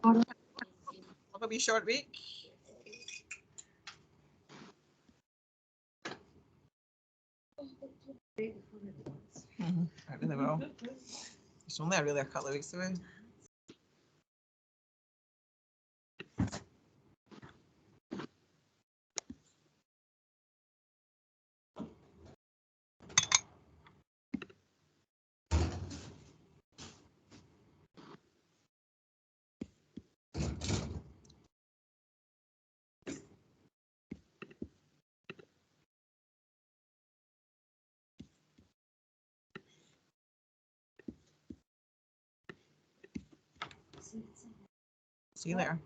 Gonna be a short week. I really will. It's only really a couple of weeks away. See you later.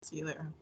See you later.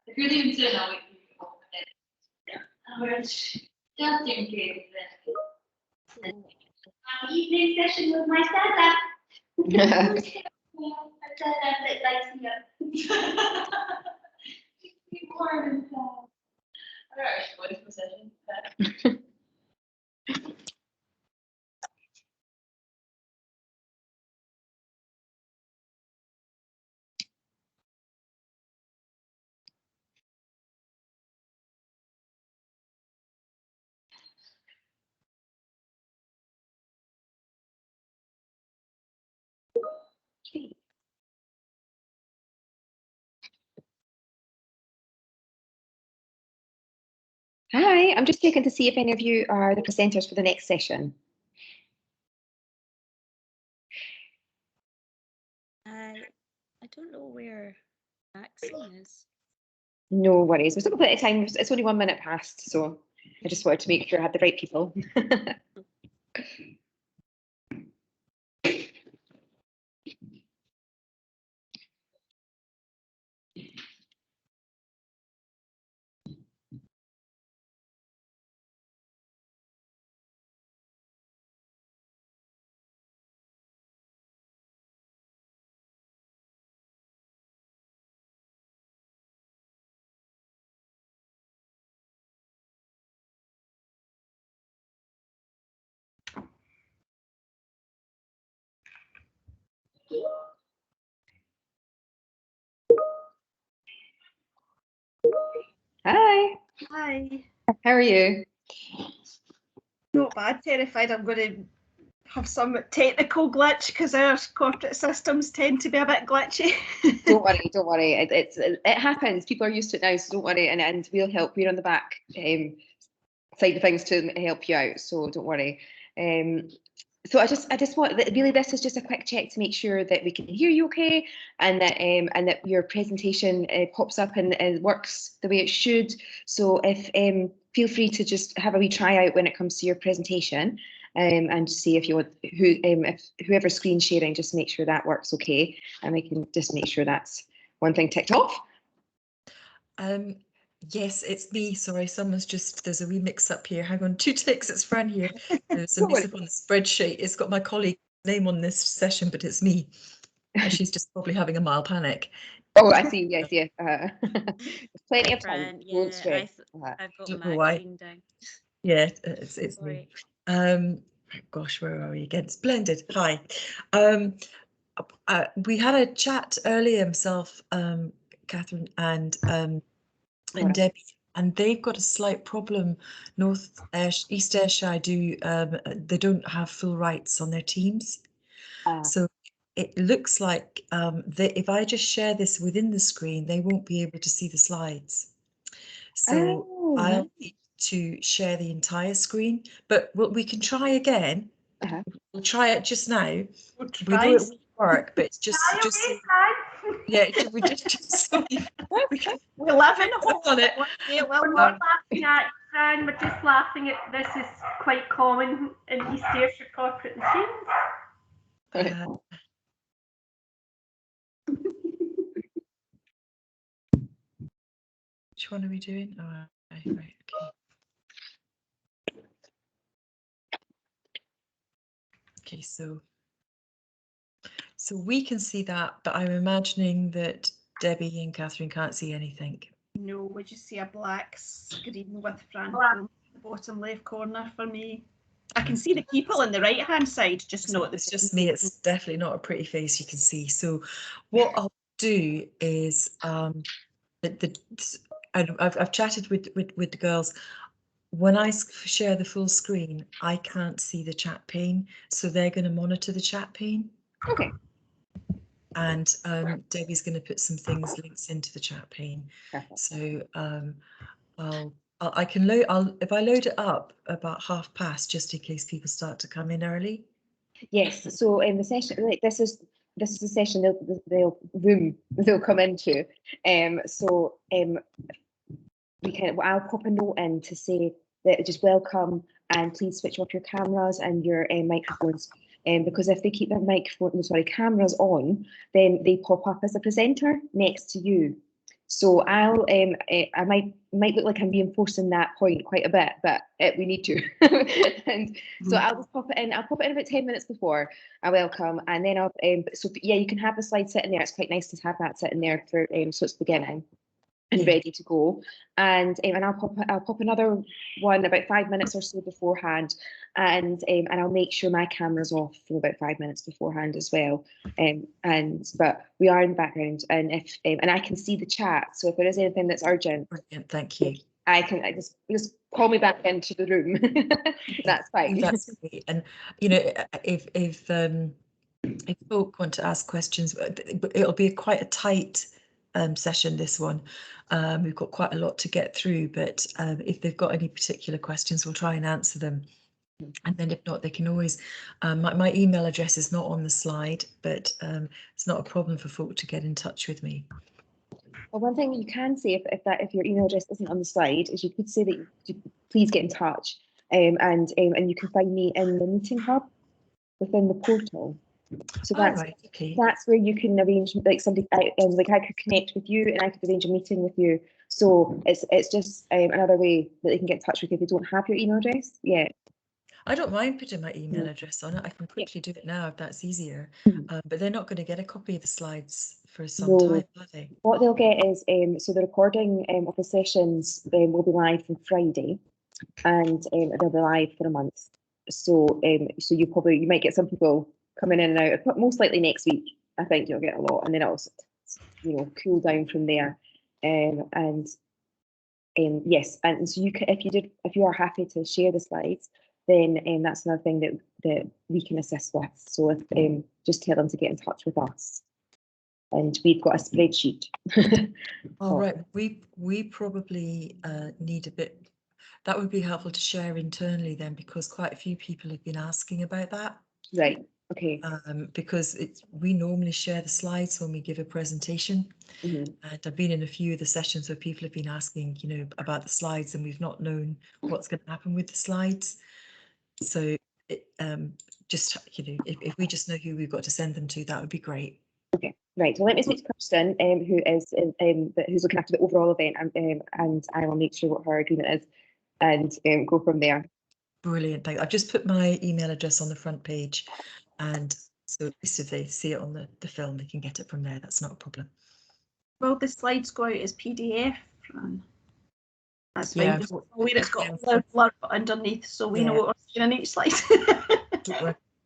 If you're leaving soon, I'll wait for you to open it. Just in case. Evening session with my startup. That lights me up. All right, what is the session? Hi, I'm just checking to see if any of you are the presenters for the next session. I don't know where Maxine is. No worries. We've still got plenty of time. It's only 1 minute past, so I just wanted to make sure I had the right people. Hi, Hi. how are you? Not bad. Terrified I'm going to have some technical glitch because our corporate systems tend to be a bit glitchy. Don't worry, don't worry. It happens. People are used to it now, so don't worry. And we'll help. We're on the back side of things to help you out. So don't worry. So I just want really this is just a quick check to make sure that we can hear you okay, and that your presentation pops up and works the way it should. So if feel free to just have a wee try out when it comes to your presentation, and see if you want if whoever's screen sharing, just make sure that works okay, and we can just make sure that's one thing ticked off. Yes, it's me. Sorry, there's a wee mix up here. Hang on, 2 ticks, it's Fran here. There's a Don't mix worry. up on the spreadsheet. It's got my colleague's name on this session, but it's me. And she's just probably having a mild panic. Oh, I see. Yes, yes. There's plenty of time. Fran, Don't yeah, stress. I've got Don't know why. Maxine down. Yeah, it's me. Gosh, where are we again? Splendid. Hi. We had a chat earlier, myself, Catherine, and Debbie, and they've got a slight problem. East Ayrshire they don't have full rights on their teams. So it looks like if I just share this within the screen, they won't be able to see the slides. So I'll need to share the entire screen, but we can try again. We'll try it just now. We know it won't work, but it's just yeah, we just so we can. We live in hope on it. We're not laughing at Fran, we're just laughing at this is quite common in East Ayrshire corporate machines. Which one are we doing? Oh, right, okay. Okay, so we can see that, but I'm imagining that Debbie and Catherine can't see anything. No, we just see a black screen with Fran in the bottom left corner for me. I can see the people on the right hand side, just not It's just me. It's definitely not a pretty face you can see. So what I'll do is I've chatted with the girls. When I share the full screen, I can't see the chat pane, so they're going to monitor the chat pane. Okay. And Debbie's going to put some links into the chat pane. Perfect. So I can load. If I load it up about 1:30, just in case people start to come in early. Yes. So in the session, like this is the session they'll come into. I'll pop a note in to say that just welcome and please switch off your cameras and your microphones because if they keep their cameras on, then they pop up as a presenter next to you. So I might look like I'm reinforcing that point quite a bit, but we need to. And so I'll just pop it in. I'll pop it in about 10 minutes before I welcome, and then I'll. So yeah, you can have the slide sitting there. It's quite nice to have that sitting there for so it's beginning and ready to go. And I'll pop another one about 5 minutes or so beforehand, and I'll make sure my camera's off for about 5 minutes beforehand as well. But we are in the background, and if and I can see the chat, so if there is anything that's urgent, Brilliant, thank you. I just call me back into the room. That's fine. That's great. And you know, if folk want to ask questions, it'll be quite a tight session, this one. We've got quite a lot to get through, but if they've got any particular questions, we'll try and answer them. And then if not, they can always, my email address is not on the slide, but it's not a problem for folk to get in touch with me. Well, one thing you can say if your email address isn't on the slide is you could say that you please get in touch, and you can find me in the meeting hub within the portal. So that's right, okay. That's where you can arrange, like somebody, like I could connect with you and I could arrange a meeting with you. So it's just another way that they can get in touch with you if they don't have your email address. Yeah. I don't mind putting my email address on it. I can quickly do it now if that's easier. But they're not going to get a copy of the slides for some time, are they? What they'll get is so the recording of the sessions will be live from Friday, and they'll be live for a month. So so you might get some people coming in and out, but most likely next week. I think you'll get a lot, and then it'll cool down from there. Yes, and so if you are happy to share the slides, then that's another thing that we can assist with. So if just tell them to get in touch with us, and we've got a spreadsheet. All right, we probably need a bit. That would be helpful to share internally then, because quite a few people have been asking about that. Right. Okay. Because we normally share the slides when we give a presentation. And I've been in a few of the sessions where people have been asking, about the slides, and we've not known what's going to happen with the slides. So just, if we just know who we've got to send them to, that would be great. Okay, right. So let me speak to Kirsten, who's looking after the overall event, and I will make sure what her agreement is, and go from there. Brilliant. I've just put my email address on the front page, and so at least if they see it on the film, they can get it from there. That's not a problem. Well, the slides go out as PDF. That's Yeah, fine. Just where it's got blurb underneath, so we know what we're seeing on each slide.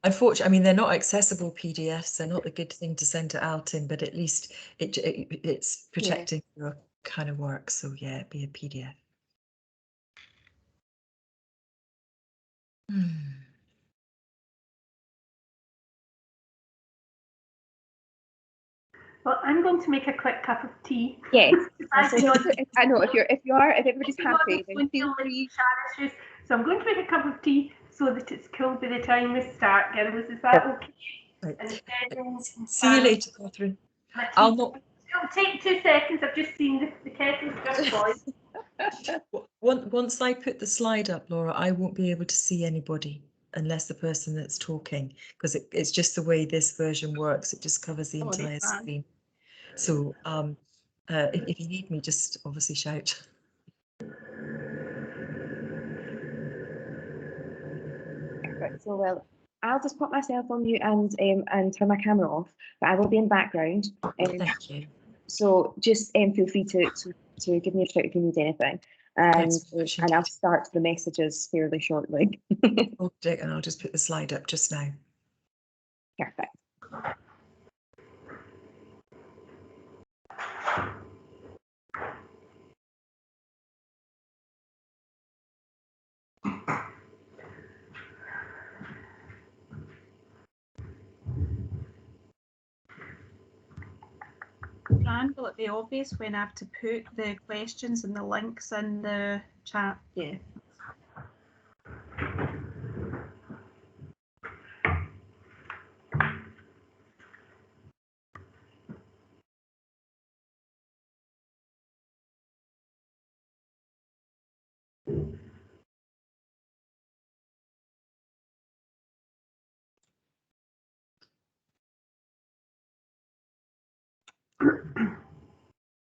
Unfortunately, I mean, they're not accessible PDFs. They're not a good thing to send to Alton, but at least it's protecting your kind of work. So yeah, it'd be a PDF. Well, I'm going to make a quick cup of tea. Yes. I know if everybody's happy, then feel free. So I'm going to make a cup of tea so that it's cold by the time we start, girls. Is that okay? Right. And then See you later, Catherine. I'll not. It'll take 2 seconds. I've just seen the kettle's just boiled. Once I put the slide up, Laura, I won't be able to see anybody unless the person that's talking, because it's just the way this version works. It just covers the entire screen. So if you need me, just obviously shout. Perfect. So I'll just put myself on mute and turn my camera off, but I will be in the background. Thank you. So just feel free to give me a shout if you need anything. And I'll start the messages fairly shortly. Okay, and I'll just put the slide up just now. Perfect. Fran, will it be obvious when I have to put the questions and the links in the chat? Yeah.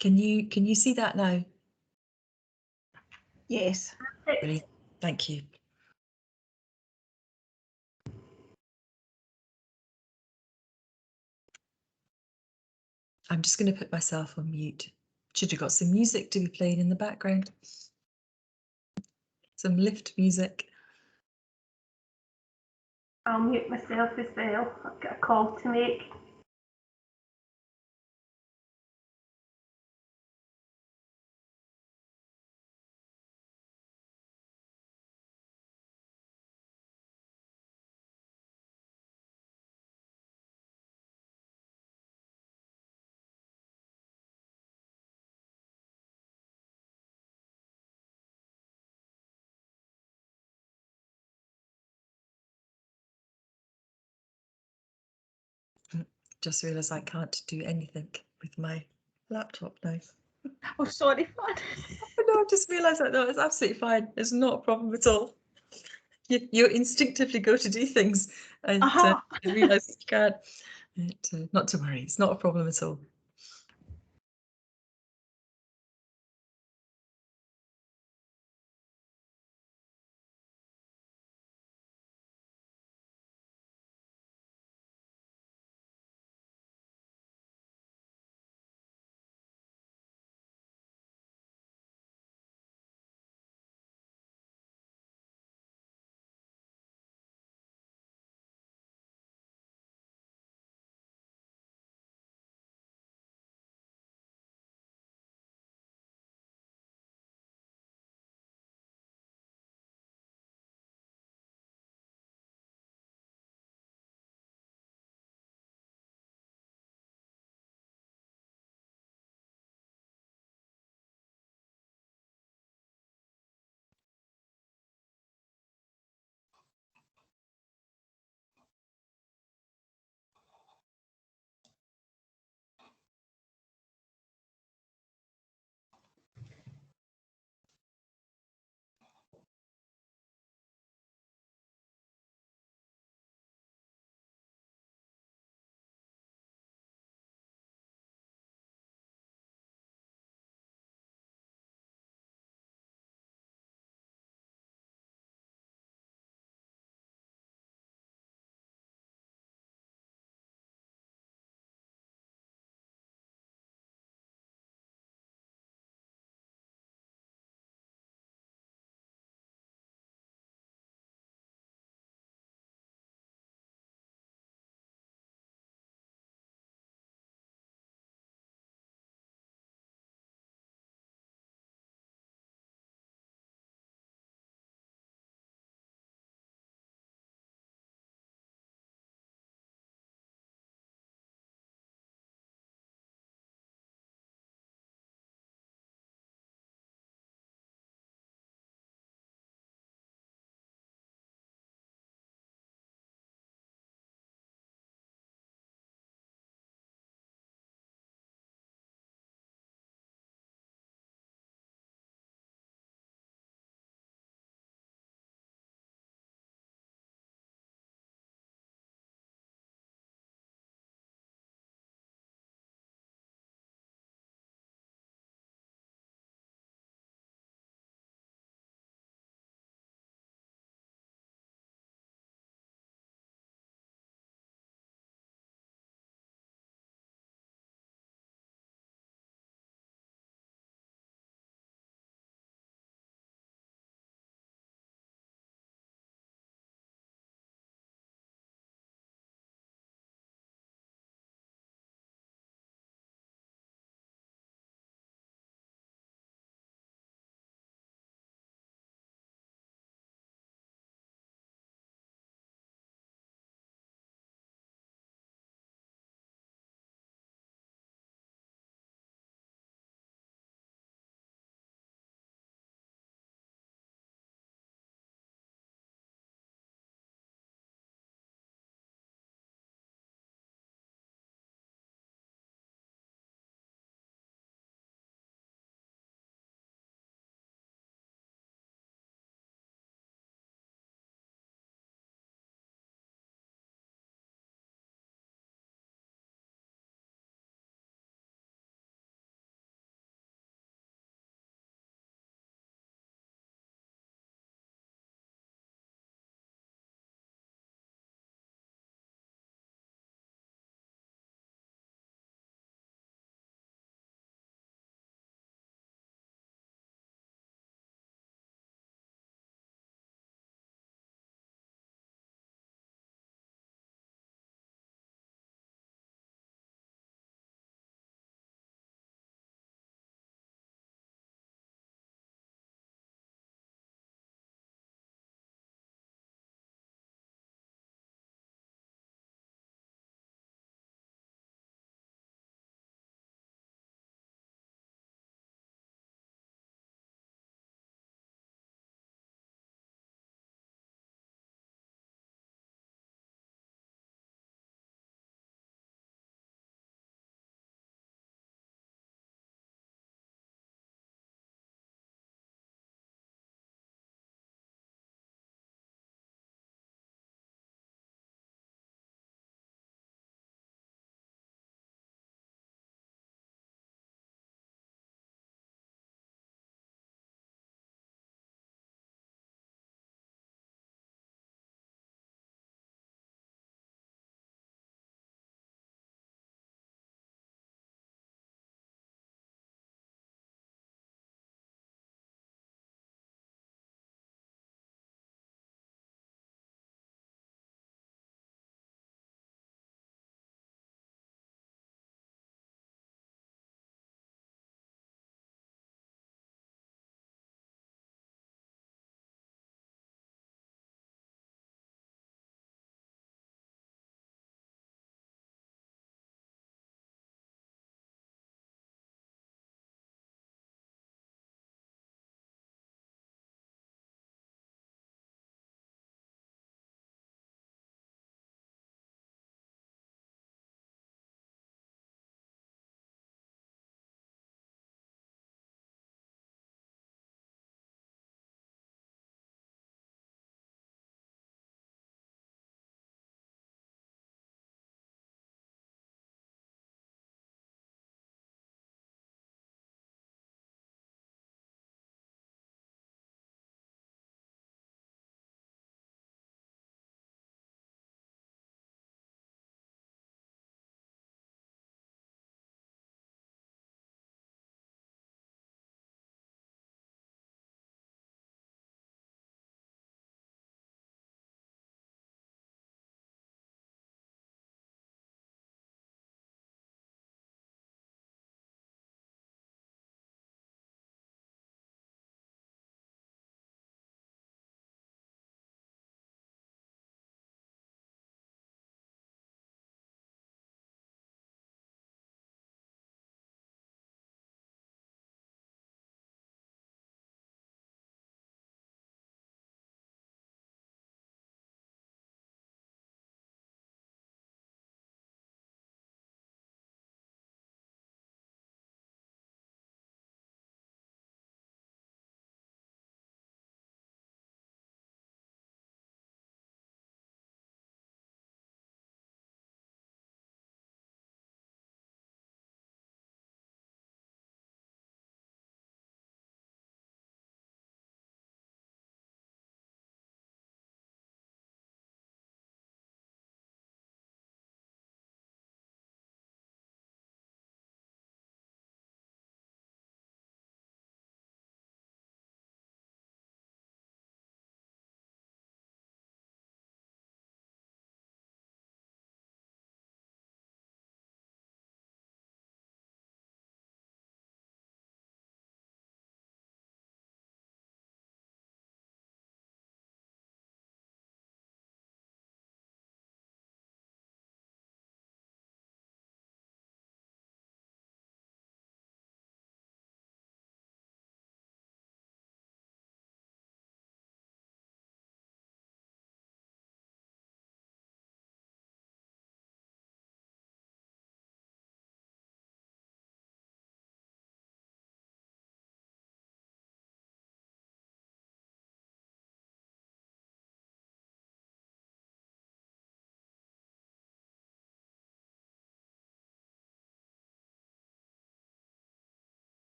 Can you see that now? Yes. Brilliant. Thank you. I'm just going to put myself on mute. Should have got some music to be playing in the background. Some lift music. I'll mute myself as well. I've got a call to make. Just realised I can't do anything with my laptop now. Oh, sorry, Fran. No, I just realised that no, it's absolutely fine. It's not a problem at all. You instinctively go to do things and you realise you can't. Not to worry, it's not a problem at all.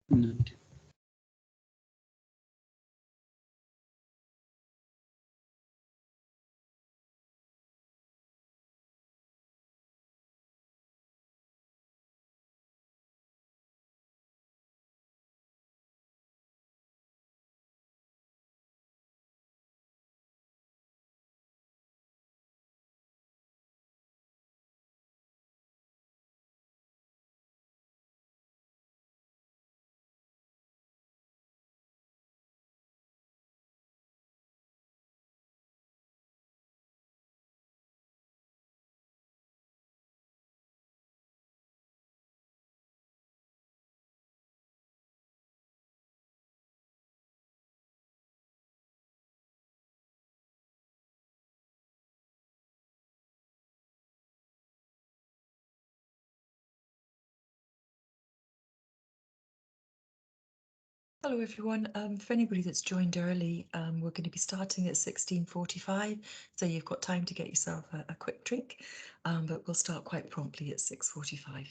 Good. Hello everyone. For anybody that's joined early, we're going to be starting at 16:45, so you've got time to get yourself a quick drink, but we'll start quite promptly at 6:45.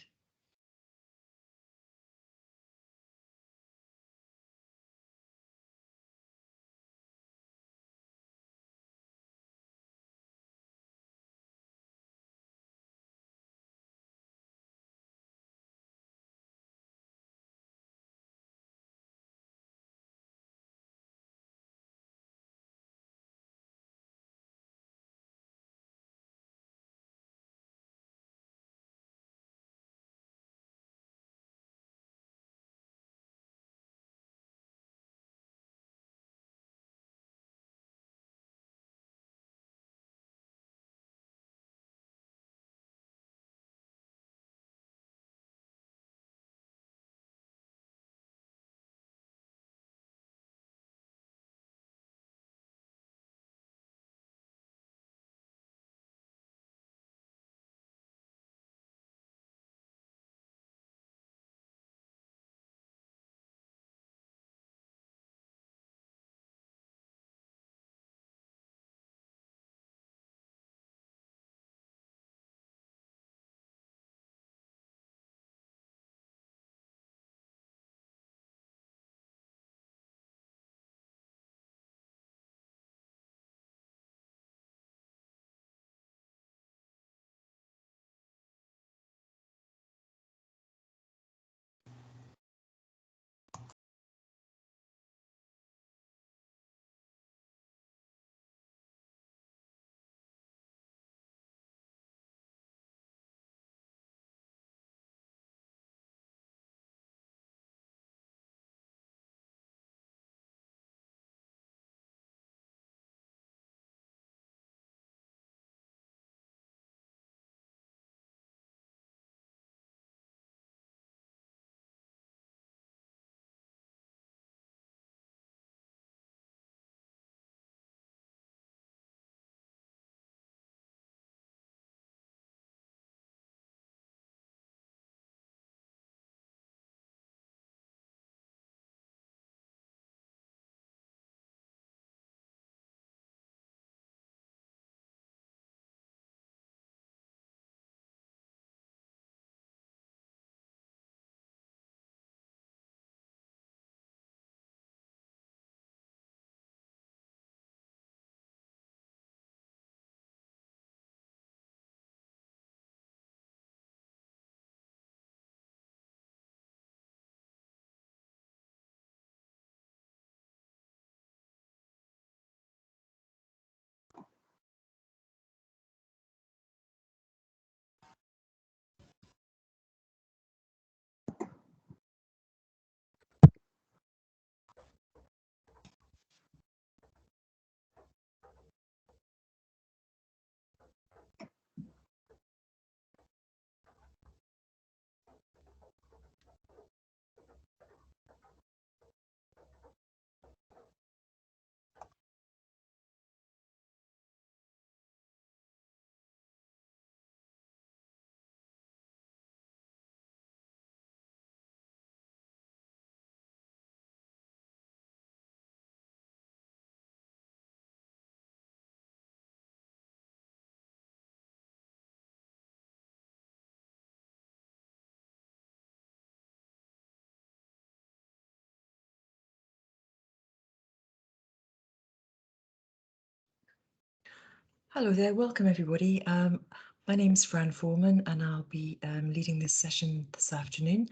Hello there, welcome everybody. My name is Fran Foreman and I'll be leading this session this afternoon.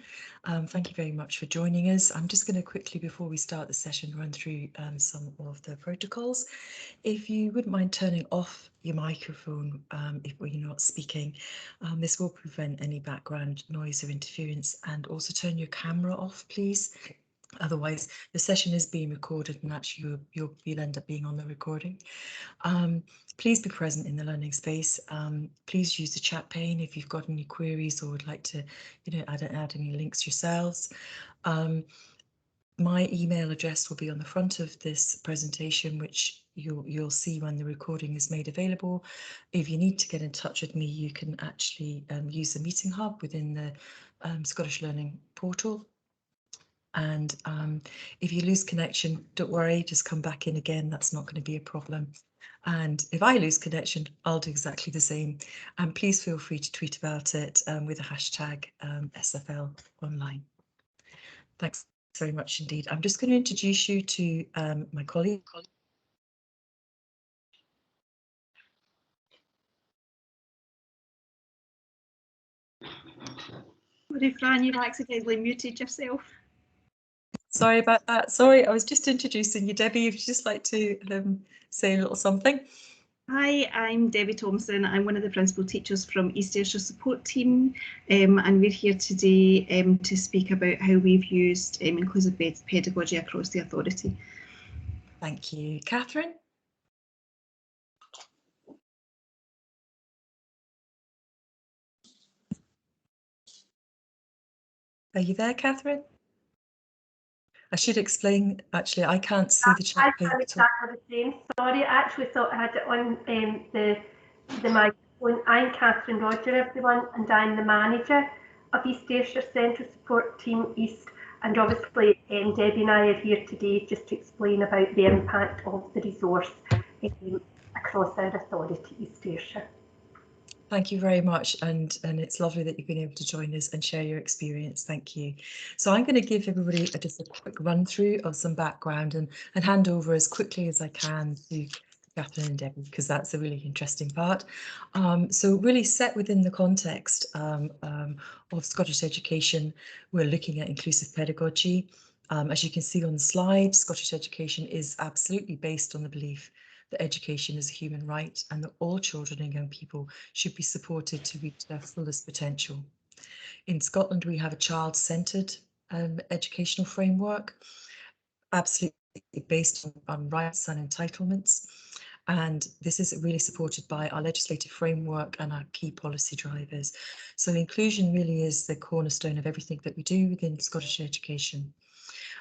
Thank you very much for joining us. I'm just going to quickly, before we start the session, run through some of the protocols. If you wouldn't mind turning off your microphone if you're not speaking, this will prevent any background noise or interference, and also turn your camera off, please. Otherwise, the session is being recorded and actually you'll end up being on the recording. Please be present in the learning space. Please use the chat pane if you've got any queries or would like to add any links yourselves. My email address will be on the front of this presentation, which you'll see when the recording is made available. If you need to get in touch with me, you can actually use the meeting hub within the Scottish Learning portal. And if you lose connection, don't worry, just come back in again. That's not going to be a problem. And if I lose connection, I'll do exactly the same. And please feel free to tweet about it with the hashtag SFL online. Thanks very much indeed. I'm just going to introduce you to my colleague. Sorry, Fran, you've accidentally muted yourself. Sorry about that. Sorry, I was just introducing you, Debbie. If you'd just like to say a little something. Hi, I'm Debbie Thompson. I'm one of the principal teachers from East Ayrshire support team, and we're here today to speak about how we've used inclusive pedagogy across the authority. Thank you. Catherine? Are you there, Catherine? I should explain, actually, I can't see the chat I pane. exactly the same. Sorry, I actually thought I had it on the microphone. I'm Catherine Roger, everyone, and I'm the manager of East Ayrshire Central Support Team East. And obviously, Debbie and I are here today just to explain about the impact of the resource across our authority, East Ayrshire. Thank you very much, and it's lovely that you've been able to join us and share your experience. Thank you. So I'm going to give everybody just a quick run through of some background and hand over as quickly as I can to Catherine and Debbie, because that's a really interesting part. So really set within the context of Scottish education, we're looking at inclusive pedagogy. As you can see on the slide, Scottish education is absolutely based on the belief that education is a human right and that all children and young people should be supported to reach their fullest potential. In Scotland, we have a child-centred educational framework, absolutely based on rights and entitlements. And this is really supported by our legislative framework and our key policy drivers. So inclusion really is the cornerstone of everything that we do within Scottish education.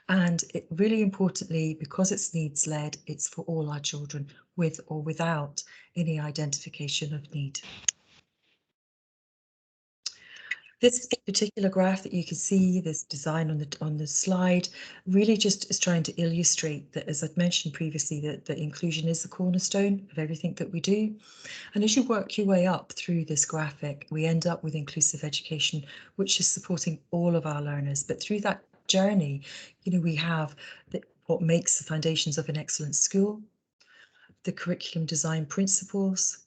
And it really importantly, because it's needs-led, it's for all our children with or without any identification of need. This particular graph that you can see, this design on the slide, really just is trying to illustrate that, as I've mentioned previously, that inclusion is the cornerstone of everything that we do. And as you work your way up through this graphic, we end up with inclusive education, which is supporting all of our learners. But through that journey, we have what makes the foundations of an excellent school, the curriculum design principles,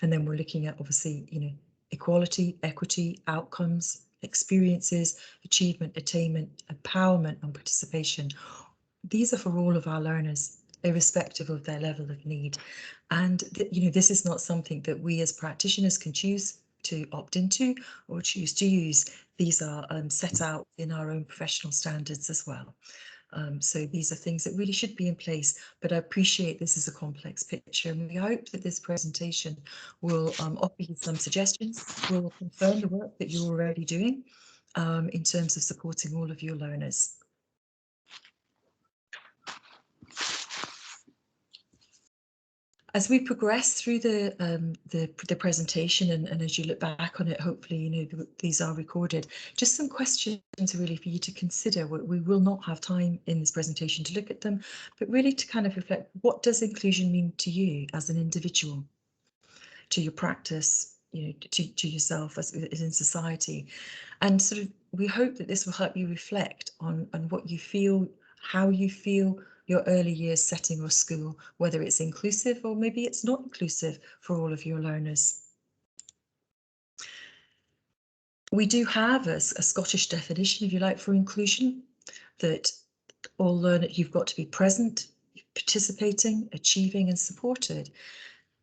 and then we're looking at obviously, equality, equity, outcomes, experiences, achievement, attainment, empowerment, and participation. These are for all of our learners, irrespective of their level of need. And this is not something that we as practitioners can choose to opt into or choose to use. These are set out in our own professional standards as well. So these are things that really should be in place, but I appreciate this is a complex picture, and we hope that this presentation will offer you some suggestions, will confirm the work that you're already doing in terms of supporting all of your learners. As we progress through the presentation and as you look back on it, hopefully, these are recorded. Just some questions really for you to consider. We will not have time in this presentation to look at them, but really to kind of reflect, what does inclusion mean to you as an individual, to your practice, to yourself as in society? And sort of, we hope that this will help you reflect on what you feel, how you feel, your early years setting or school, whether it's inclusive or maybe it's not inclusive for all of your learners. We do have a Scottish definition, if you like, for inclusion, that all learners, you've got to be present, participating, achieving and supported.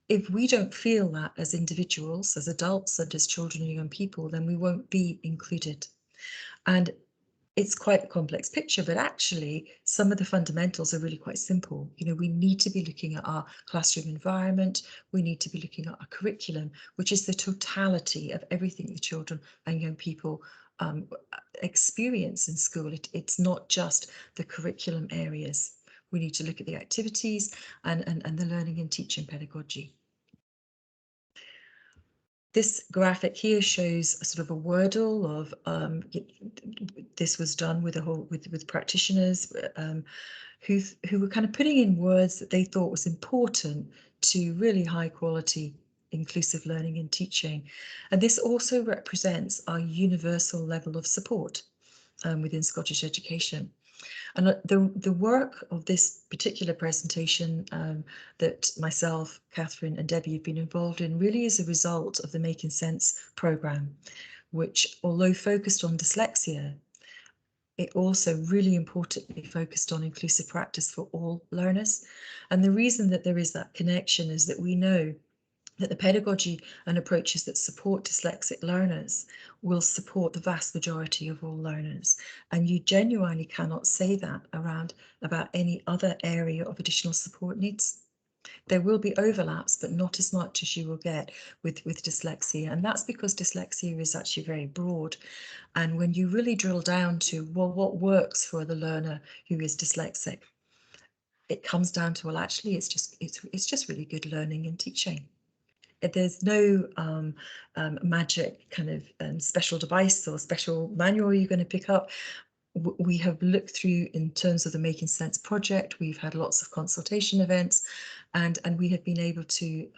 If we don't feel that as individuals, as adults and as children and young people, then we won't be included. And it's quite a complex picture, but actually some of the fundamentals are really quite simple. You know, we need to be looking at our classroom environment. We need to be looking at our curriculum, which is the totality of everything the children and young people experience in school. It's not just the curriculum areas. We need to look at the activities and the learning and teaching pedagogy. This graphic here shows a sort of a Wordle of this was done with with practitioners who were kind of putting in words that they thought was important to really high quality inclusive learning and teaching. And this also represents our universal level of support within Scottish education. And the work of this particular presentation that myself, Catherine and Debbie have been involved in really is a result of the Making Sense programme, which, although focused on dyslexia, it also really importantly focused on inclusive practice for all learners. And the reason that there is that connection is that we know that the pedagogy and approaches that support dyslexic learners will support the vast majority of all learners. And you genuinely cannot say that about any other area of additional support needs. There will be overlaps, but not as much as you will get with dyslexia. And that's because dyslexia is actually very broad. And when you really drill down to, well, what works for the learner who is dyslexic, it comes down to, well, actually, it's just really good learning and teaching. There's no magic kind of special device or special manual you're going to pick up. We have looked through, in terms of the Making Sense project, we've had lots of consultation events, and we have been able to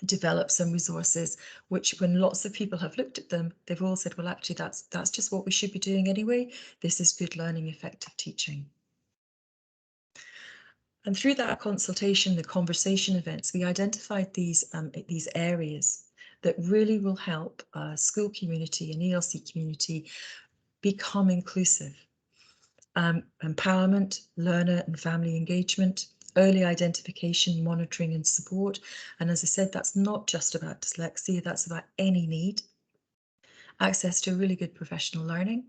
develop some resources which, when lots of people have looked at them, they've all said, well, actually, that's just what we should be doing anyway. This is good learning, effective teaching. And through that consultation, the conversation events, we identified these areas that really will help school community and ELC community become inclusive. Empowerment, learner and family engagement, early identification, monitoring and support. And as I said, that's not just about dyslexia, that's about any need. Access to really good professional learning,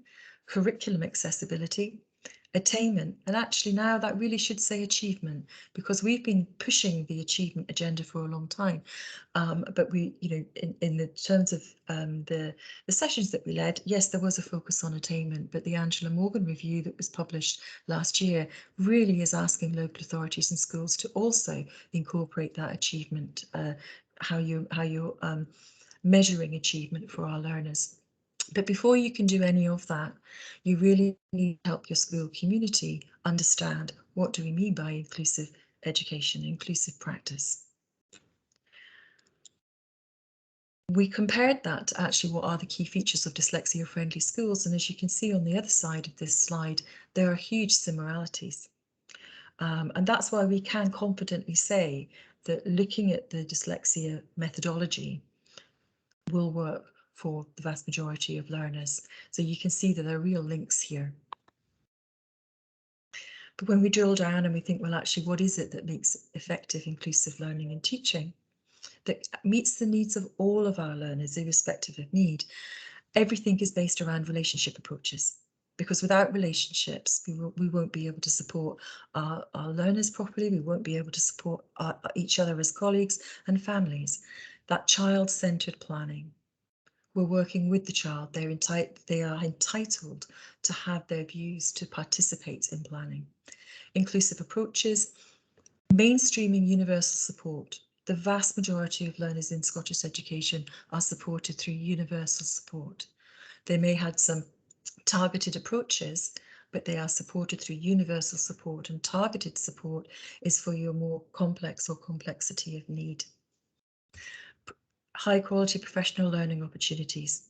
curriculum accessibility, attainment, and actually now that really should say achievement, because we've been pushing the achievement agenda for a long time, but we, you know, in the terms of the sessions that we led, yes, there was a focus on attainment, but the Angela Morgan review that was published last year really is asking local authorities and schools to also incorporate that achievement, how you're measuring achievement for our learners. But before you can do any of that, you really need to help your school community understand, what do we mean by inclusive education, inclusive practice? We compared that to actually what are the key features of dyslexia-friendly schools. And as you can see on the other side of this slide, there are huge similarities. And that's why we can confidently say that looking at the dyslexia methodology will work for the vast majority of learners. So you can see that there are real links here. But when we drill down and we think, well, actually, what is it that makes effective inclusive learning and teaching that meets the needs of all of our learners, irrespective of need? Everything is based around relationship approaches, because without relationships, we won't be able to support our learners properly. We won't be able to support each other as colleagues and families. That child-centered planning. We're working with the child. They are entitled to have their views, to participate in planning. Inclusive approaches, mainstreaming universal support. The vast majority of learners in Scottish education are supported through universal support. They may have some targeted approaches, but they are supported through universal support, and targeted support is for your more complex or complexity of need. High quality professional learning opportunities.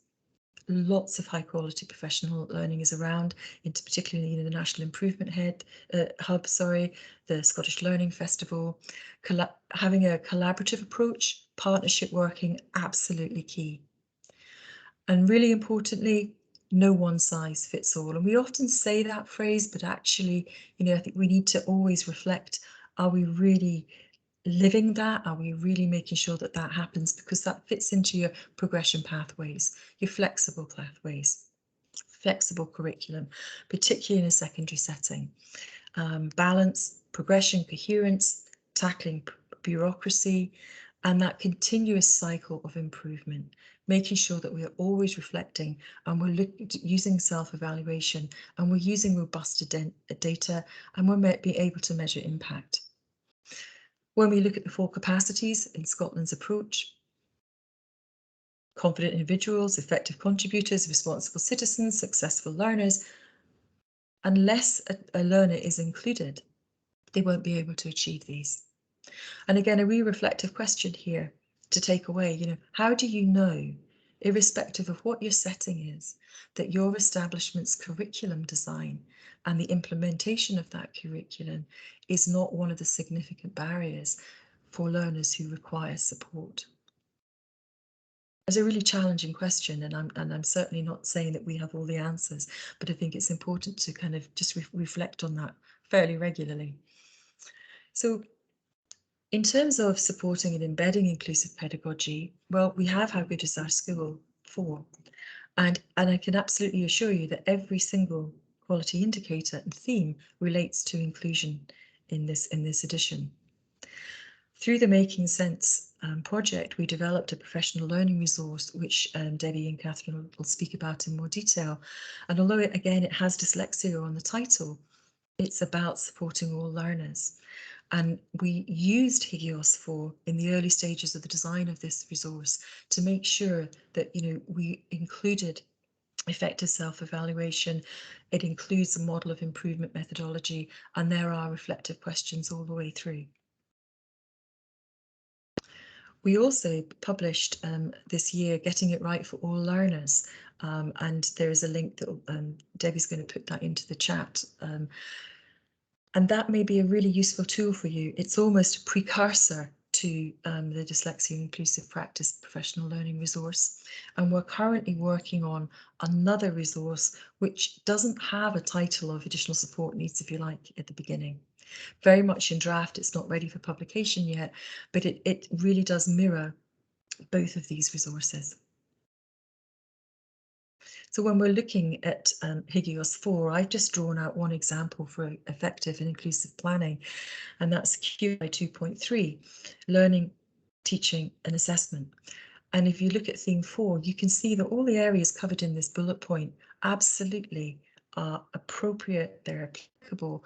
lots of high quality professional learning is around, into particularly the National Improvement Hub, the Scottish Learning Festival. Having a collaborative approach, partnership working, absolutely key. And really importantly, no one size fits all. And we often say that phrase, but actually, I think we need to always reflect, are we really living that? Are we really making sure that that happens? Because that fits into your progression pathways, your flexible pathways, flexible curriculum, particularly in a secondary setting. Balance, progression, coherence, tackling bureaucracy, and that continuous cycle of improvement, making sure that we are always reflecting and we're using self-evaluation and we're using robust data and we're being able to measure impact. When we look at the 4 capacities in Scotland's approach, confident individuals, effective contributors, responsible citizens, successful learners, unless a learner is included, they won't be able to achieve these. And again, a wee reflective question here to take away, how do you know, irrespective of what your setting is, that your establishment's curriculum design and the implementation of that curriculum is not one of the significant barriers for learners who require support? It's a really challenging question, and I'm certainly not saying that we have all the answers, but I think it's important to kind of just reflect on that fairly regularly. So in terms of supporting and embedding inclusive pedagogy, well, we have How Good Is Our School 4, and I can absolutely assure you that every single quality indicator and theme relates to inclusion in this edition. Through the Making Sense project, we developed a professional learning resource, which Debbie and Catherine will speak about in more detail. And although it has dyslexia on the title, it's about supporting all learners. And we used Higios 4 in the early stages of the design of this resource to make sure that we included effective self-evaluation. It includes a model of improvement methodology, and there are reflective questions all the way through. We also published this year Getting It Right for All Learners, and there is a link that Debbie's going to put that into the chat. And that may be a really useful tool for you. It's almost a precursor to the Dyslexia Inclusive Practice Professional Learning resource. And we're currently working on another resource which doesn't have a title of additional support needs, if you like, at the beginning. Very much in draft, it's not ready for publication yet, but it really does mirror both of these resources. So when we're looking at Higios 4, I've just drawn out one example for effective and inclusive planning, and that's QI 2.3, learning, teaching and assessment. And if you look at theme 4, you can see that all the areas covered in this bullet point absolutely are appropriate, they're applicable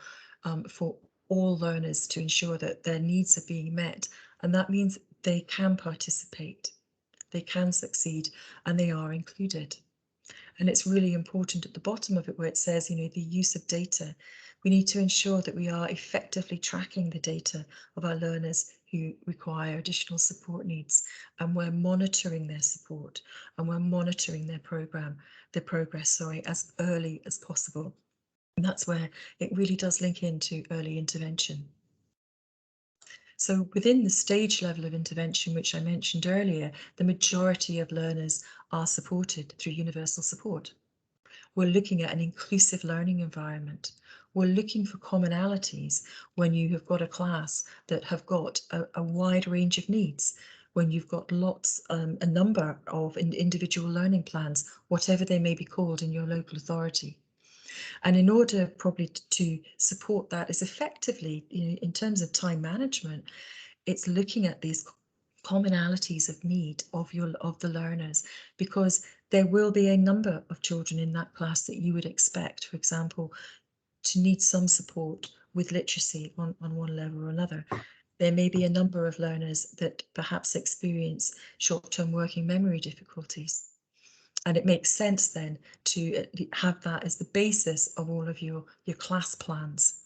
for all learners to ensure that their needs are being met. And that means they can participate, they can succeed, and they are included. And it's really important at the bottom of it where it says, the use of data. We need to ensure that we are effectively tracking the data of our learners who require additional support needs, and we're monitoring their support and we're monitoring their progress, as early as possible. And that's where it really does link into early intervention. So within the stage level of intervention, which I mentioned earlier, the majority of learners are supported through universal support. We're looking at an inclusive learning environment. We're looking for commonalities when you have got a class that have got a wide range of needs, when you've got a number of individual learning plans, whatever they may be called in your local authority. And in order probably to support that as effectively, in terms of time management, it's looking at these commonalities of need of the learners, because there will be a number of children in that class that you would expect, for example, to need some support with literacy on one level or another. There may be a number of learners that perhaps experience short-term working memory difficulties. And it makes sense then to have that as the basis of all of your class plans.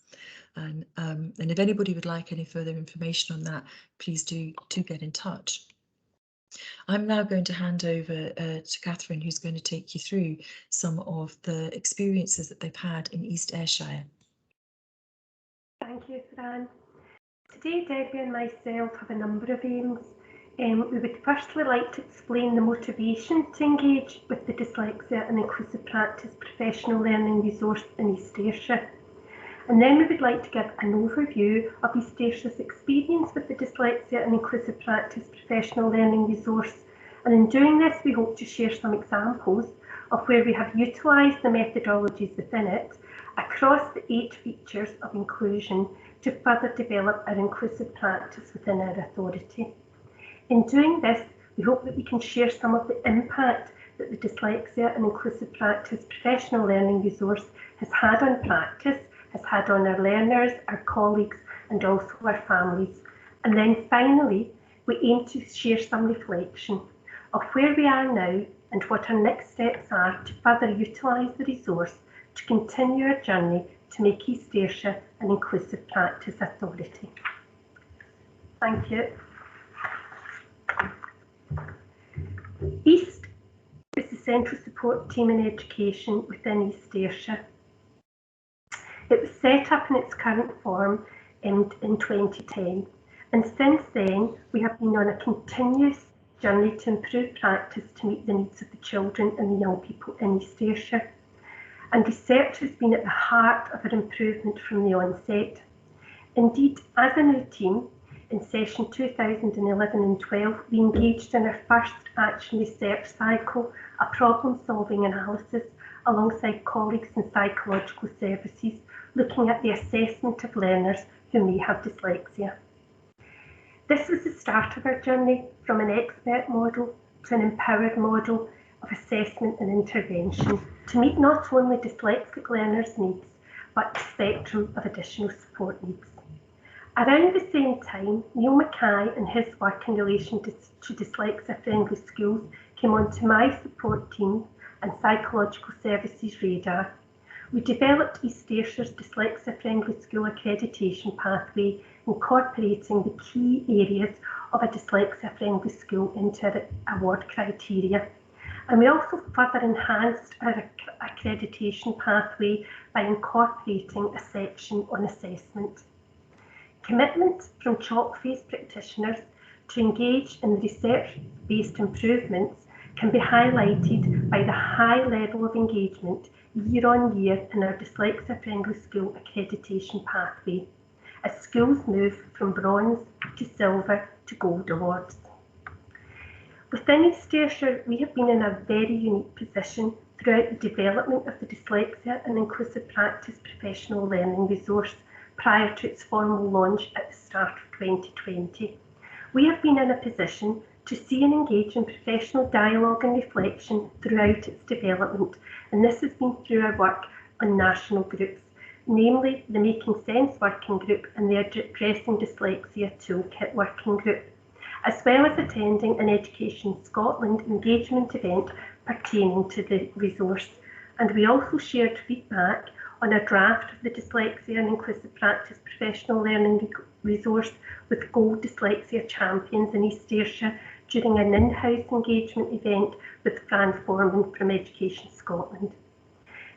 And if anybody would like any further information on that, please do get in touch. I'm now going to hand over to Catherine, who's going to take you through some of the experiences that they've had in East Ayrshire. Thank you, Fran. Today, Debbie and myself have a number of aims. We would firstly like to explain the motivation to engage with the Dyslexia and Inclusive Practice professional learning resource in East Ayrshire. And then we would like to give an overview of East Ayrshire's experience with the Dyslexia and Inclusive Practice professional learning resource. And in doing this, we hope to share some examples of where we have utilised the methodologies within it across the 8 features of inclusion to further develop our inclusive practice within our authority. In doing this, we hope that we can share some of the impact that the Dyslexia and Inclusive Practice professional learning resource has had on practice, has had on our learners, our colleagues, and also our families. And then finally, we aim to share some reflection of where we are now and what our next steps are to further utilise the resource to continue our journey to make East Ayrshire an inclusive practice authority. Thank you. East is the central support team in education within East Ayrshire. It was set up in its current form in 2010, and since then we have been on a continuous journey to improve practice to meet the needs of the children and the young people in East Ayrshire. And research has been at the heart of our improvement from the onset. Indeed, as a new team, in session 2011 and 12, we engaged in our first action research cycle, a problem-solving analysis alongside colleagues in psychological services, looking at the assessment of learners who may have dyslexia. This was the start of our journey from an expert model to an empowered model of assessment and intervention to meet not only dyslexic learners' needs, but the spectrum of additional support needs. Around the same time, Neil Mackay and his work in relation to dyslexia-friendly schools came onto my support team and psychological services radar. We developed East Ayrshire's dyslexia-friendly school accreditation pathway, incorporating the key areas of a dyslexia-friendly school into our award criteria. And we also further enhanced our accreditation pathway by incorporating a section on assessment. Commitment from chalk-faced practitioners to engage in research-based improvements can be highlighted by the high level of engagement year on year in our dyslexia-friendly school accreditation pathway, as schools move from bronze to silver to gold awards. Within East Ayrshire, we have been in a very unique position throughout the development of the Dyslexia and Inclusive Practice professional learning resource prior to its formal launch at the start of 2020. We have been in a position to see and engage in professional dialogue and reflection throughout its development, and this has been through our work on national groups, namely the Making Sense Working Group and the Addressing Dyslexia Toolkit Working Group, as well as attending an Education Scotland engagement event pertaining to the resource. And we also shared feedback on a draft of the Dyslexia and Inclusive Practice professional learning resource with Gold Dyslexia Champions in East Ayrshire during an in-house engagement event with Fran Foreman from Education Scotland.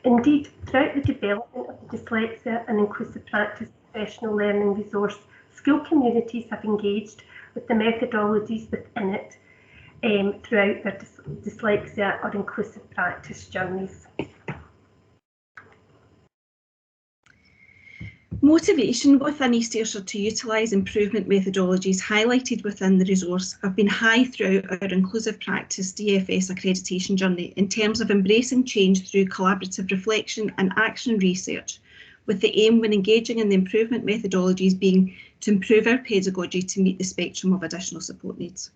Indeed, throughout the development of the Dyslexia and Inclusive Practice professional learning resource, school communities have engaged with the methodologies within it throughout their dyslexia or inclusive practice journeys. Motivation within East Ayrshire to utilise improvement methodologies highlighted within the resource have been high throughout our Inclusive Practice DFS accreditation journey in terms of embracing change through collaborative reflection and action research, with the aim when engaging in the improvement methodologies being to improve our pedagogy to meet the spectrum of additional support needs.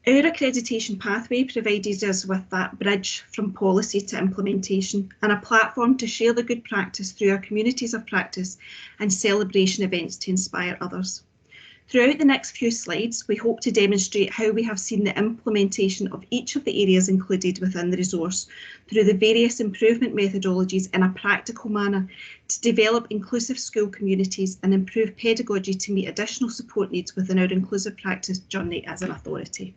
Our accreditation pathway provided us with that bridge from policy to implementation and a platform to share the good practice through our communities of practice and celebration events to inspire others. Throughout the next few slides, we hope to demonstrate how we have seen the implementation of each of the areas included within the resource through the various improvement methodologies in a practical manner to develop inclusive school communities and improve pedagogy to meet additional support needs within our inclusive practice journey as an authority.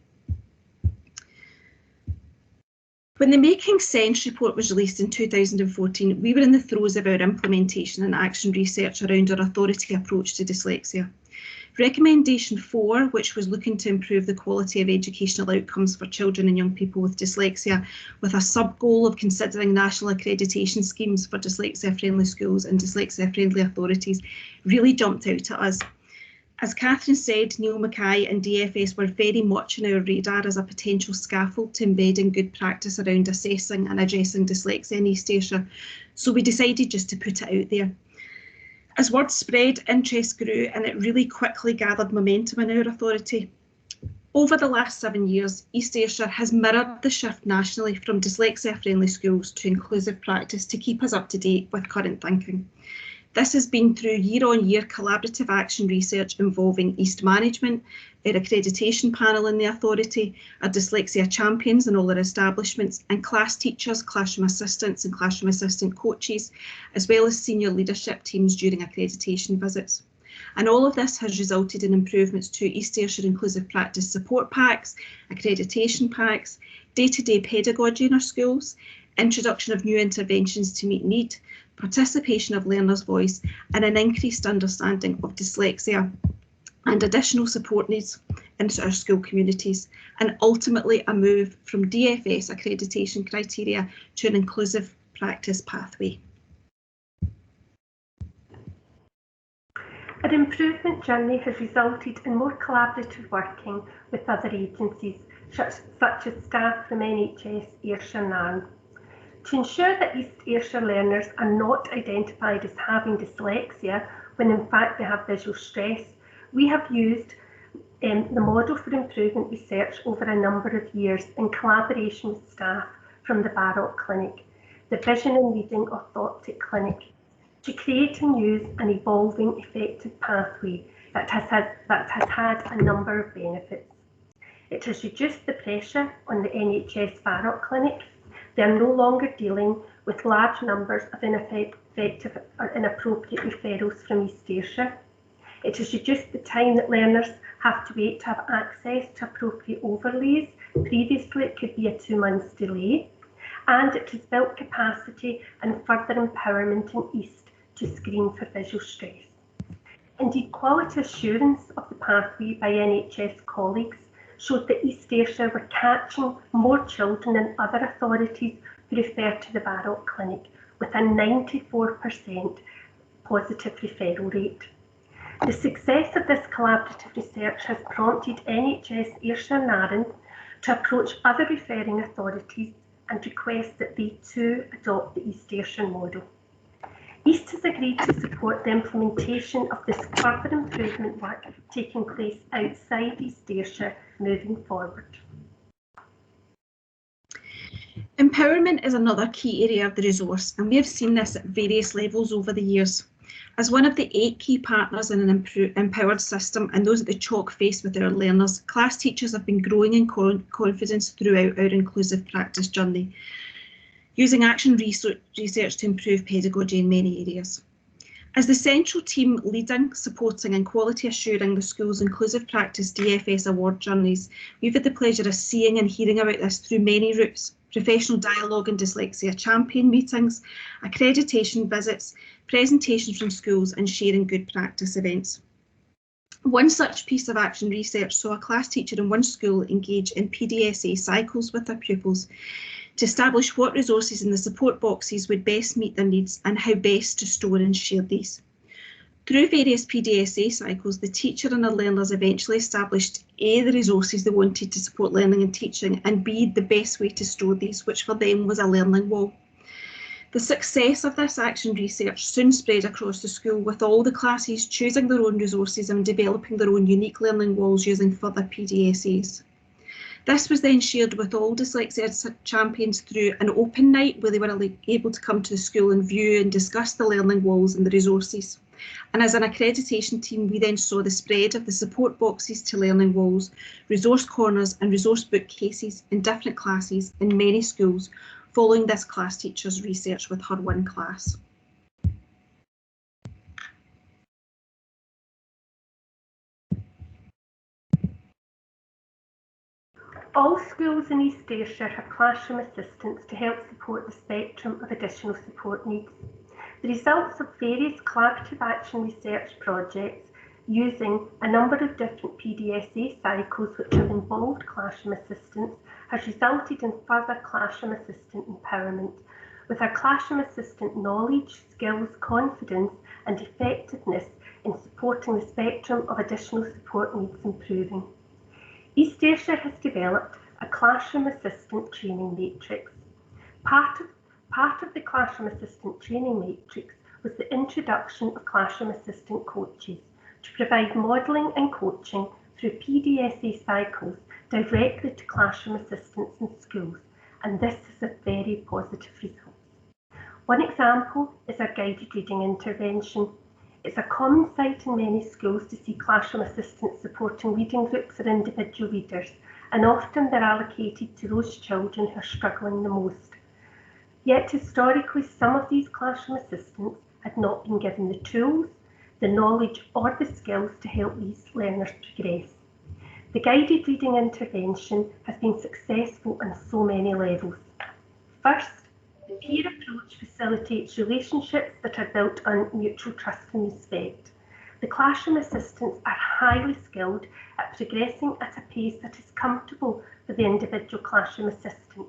When the Making Sense report was released in 2014, we were in the throes of our implementation and action research around our authority approach to dyslexia. Recommendation 4, which was looking to improve the quality of educational outcomes for children and young people with dyslexia, with a sub-goal of considering national accreditation schemes for dyslexia-friendly schools and dyslexia-friendly authorities, really jumped out at us. As Catherine said, Neil Mackay and DFS were very much on our radar as a potential scaffold to embedding good practice around assessing and addressing dyslexia in East Ayrshire, so we decided just to put it out there. As word spread, interest grew and it really quickly gathered momentum in our authority. Over the last 7 years, East Ayrshire has mirrored the shift nationally from dyslexia-friendly schools to inclusive practice to keep us up to date with current thinking. This has been through year-on-year collaborative action research involving East management, our accreditation panel in the authority, our dyslexia champions in all our establishments, and class teachers, classroom assistants and classroom assistant coaches, as well as senior leadership teams during accreditation visits. And all of this has resulted in improvements to East Ayrshire inclusive practice support packs, accreditation packs, day-to-day pedagogy in our schools, introduction of new interventions to meet need, participation of learners' voice, and an increased understanding of dyslexia and additional support needs into our school communities, and ultimately a move from DFS accreditation criteria to an inclusive practice pathway. Our improvement journey has resulted in more collaborative working with other agencies, such as staff from NHS Ayrshire and Nairn. To ensure that East Ayrshire learners are not identified as having dyslexia when in fact they have visual stress, we have used the model for improvement research over a number of years in collaboration with staff from the Barrett Clinic, the Vision and Reading Orthotic Clinic, to create and use an evolving effective pathway that has had a number of benefits. It has reduced the pressure on the NHS Barrett Clinic. They are no longer dealing with large numbers of ineffective or inappropriate referrals from East Ayrshire. It has reduced the time that learners have to wait to have access to appropriate overlays. Previously, it could be a 2 months delay. And it has built capacity and further empowerment in East to screen for visual stress. Indeed, quality assurance of the pathway by NHS colleagues showed that East Ayrshire were catching more children than other authorities who refer to the Barrett Clinic, with a 94% positive referral rate. The success of this collaborative research has prompted NHS Ayrshire and Nairn to approach other referring authorities and request that they too adopt the East Ayrshire model. East has agreed to support the implementation of this further improvement work taking place outside East Ayrshire moving forward. Empowerment is another key area of the resource, and we have seen this at various levels over the years. As one of the 8 key partners in an empowered system and those at the chalk face with our learners, class teachers have been growing in confidence throughout our inclusive practice journey, using action research to improve pedagogy in many areas. As the central team leading, supporting and quality assuring the school's inclusive practice DFS award journeys, we've had the pleasure of seeing and hearing about this through many routes: professional dialogue and dyslexia champion meetings, accreditation visits, presentations from schools and sharing good practice events. One such piece of action research saw a class teacher in one school engage in PDSA cycles with their pupils to establish what resources in the support boxes would best meet their needs and how best to store and share these. Through various PDSA cycles, the teacher and her learners eventually established A, the resources they wanted to support learning and teaching, and B, the best way to store these, which for them was a learning wall. The success of this action research soon spread across the school, with all the classes choosing their own resources and developing their own unique learning walls using further PDSAs. This was then shared with all dyslexia champions through an open night where they were able to come to the school and view and discuss the learning walls and the resources. And as an accreditation team, we then saw the spread of the support boxes to learning walls, resource corners and resource bookcases in different classes in many schools, following this class teacher's research with her one class. All schools in East Ayrshire have classroom assistants to help support the spectrum of additional support needs. The results of various collaborative action research projects using a number of different PDSA cycles which have involved classroom assistants has resulted in further classroom assistant empowerment, with our classroom assistant knowledge, skills, confidence and effectiveness in supporting the spectrum of additional support needs improving. East Ayrshire has developed a classroom assistant training matrix. Part of the classroom assistant training matrix was the introduction of classroom assistant coaches to provide modelling and coaching through PDSA cycles directly to classroom assistants in schools, and this is a very positive result. One example is our guided reading intervention. It's a common sight in many schools to see classroom assistants supporting reading groups or individual readers, and often they're allocated to those children who are struggling the most. Yet historically, some of these classroom assistants had not been given the tools, the knowledge or the skills to help these learners progress. The guided reading intervention has been successful on so many levels. First, the peer approach facilitates relationships that are built on mutual trust and respect. The classroom assistants are highly skilled at progressing at a pace that is comfortable for the individual classroom assistant.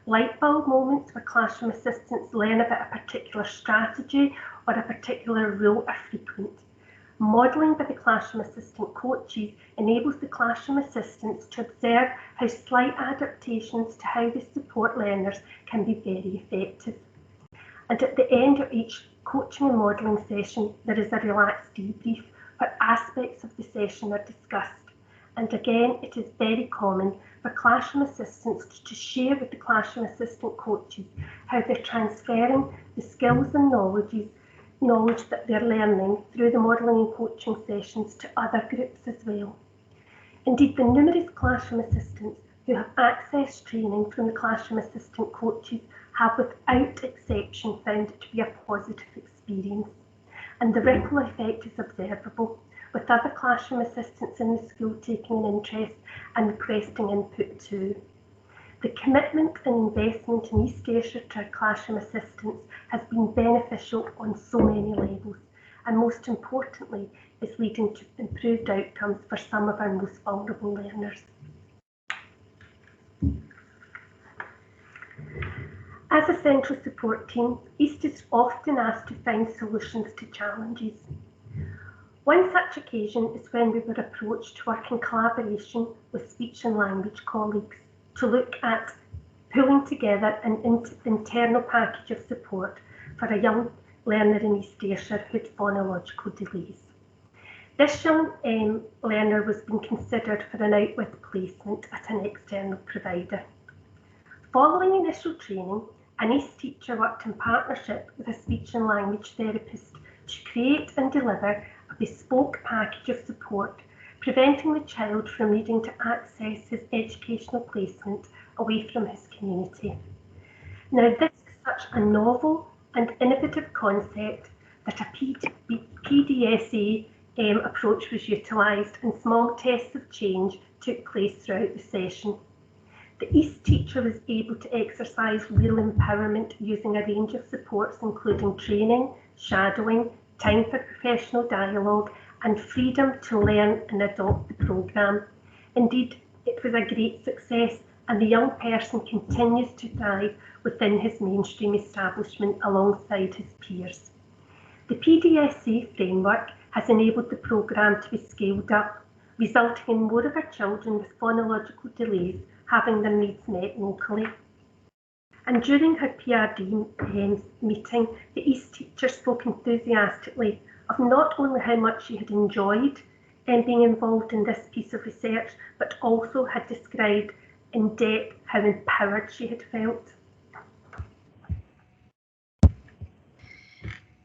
Light bulb moments where classroom assistants learn about a particular strategy or a particular rule are frequent. Modelling by the classroom assistant coaches enables the classroom assistants to observe how slight adaptations to how they support learners can be very effective. And at the end of each coaching and modelling session, there is a relaxed debrief where aspects of the session are discussed. And again, it is very common for classroom assistants to share with the classroom assistant coaches how they're transferring the skills and knowledge that they're learning through the modelling and coaching sessions to other groups as well. Indeed, the numerous classroom assistants who have accessed training from the classroom assistant coaches have without exception found it to be a positive experience. And the ripple effect is observable, with other classroom assistants in the school taking an interest and requesting input too. The commitment and investment in East Ayrshire to our classroom assistants has been beneficial on so many levels, and most importantly is leading to improved outcomes for some of our most vulnerable learners. As a central support team, East is often asked to find solutions to challenges. One such occasion is when we were approached to work in collaboration with speech and language colleagues to look at pulling together an internal package of support for a young learner in East Ayrshire who had phonological delays. This young learner was being considered for an out-with placement at an external provider. Following initial training, an East teacher worked in partnership with a speech and language therapist to create and deliver a bespoke package of support, preventing the child from needing to access his educational placement away from his community. Now, this is such a novel and innovative concept that a PDSA approach was utilised and small tests of change took place throughout the session. The East teacher was able to exercise real empowerment using a range of supports including training, shadowing, time for professional dialogue and freedom to learn and adopt the programme. Indeed, it was a great success and the young person continues to thrive within his mainstream establishment alongside his peers. The PDSA framework has enabled the programme to be scaled up, resulting in more of our children with phonological delays having their needs met locally. And during her PRD meeting, the East teacher spoke enthusiastically of not only how much she had enjoyed being involved in this piece of research, but also had described in depth how empowered she had felt.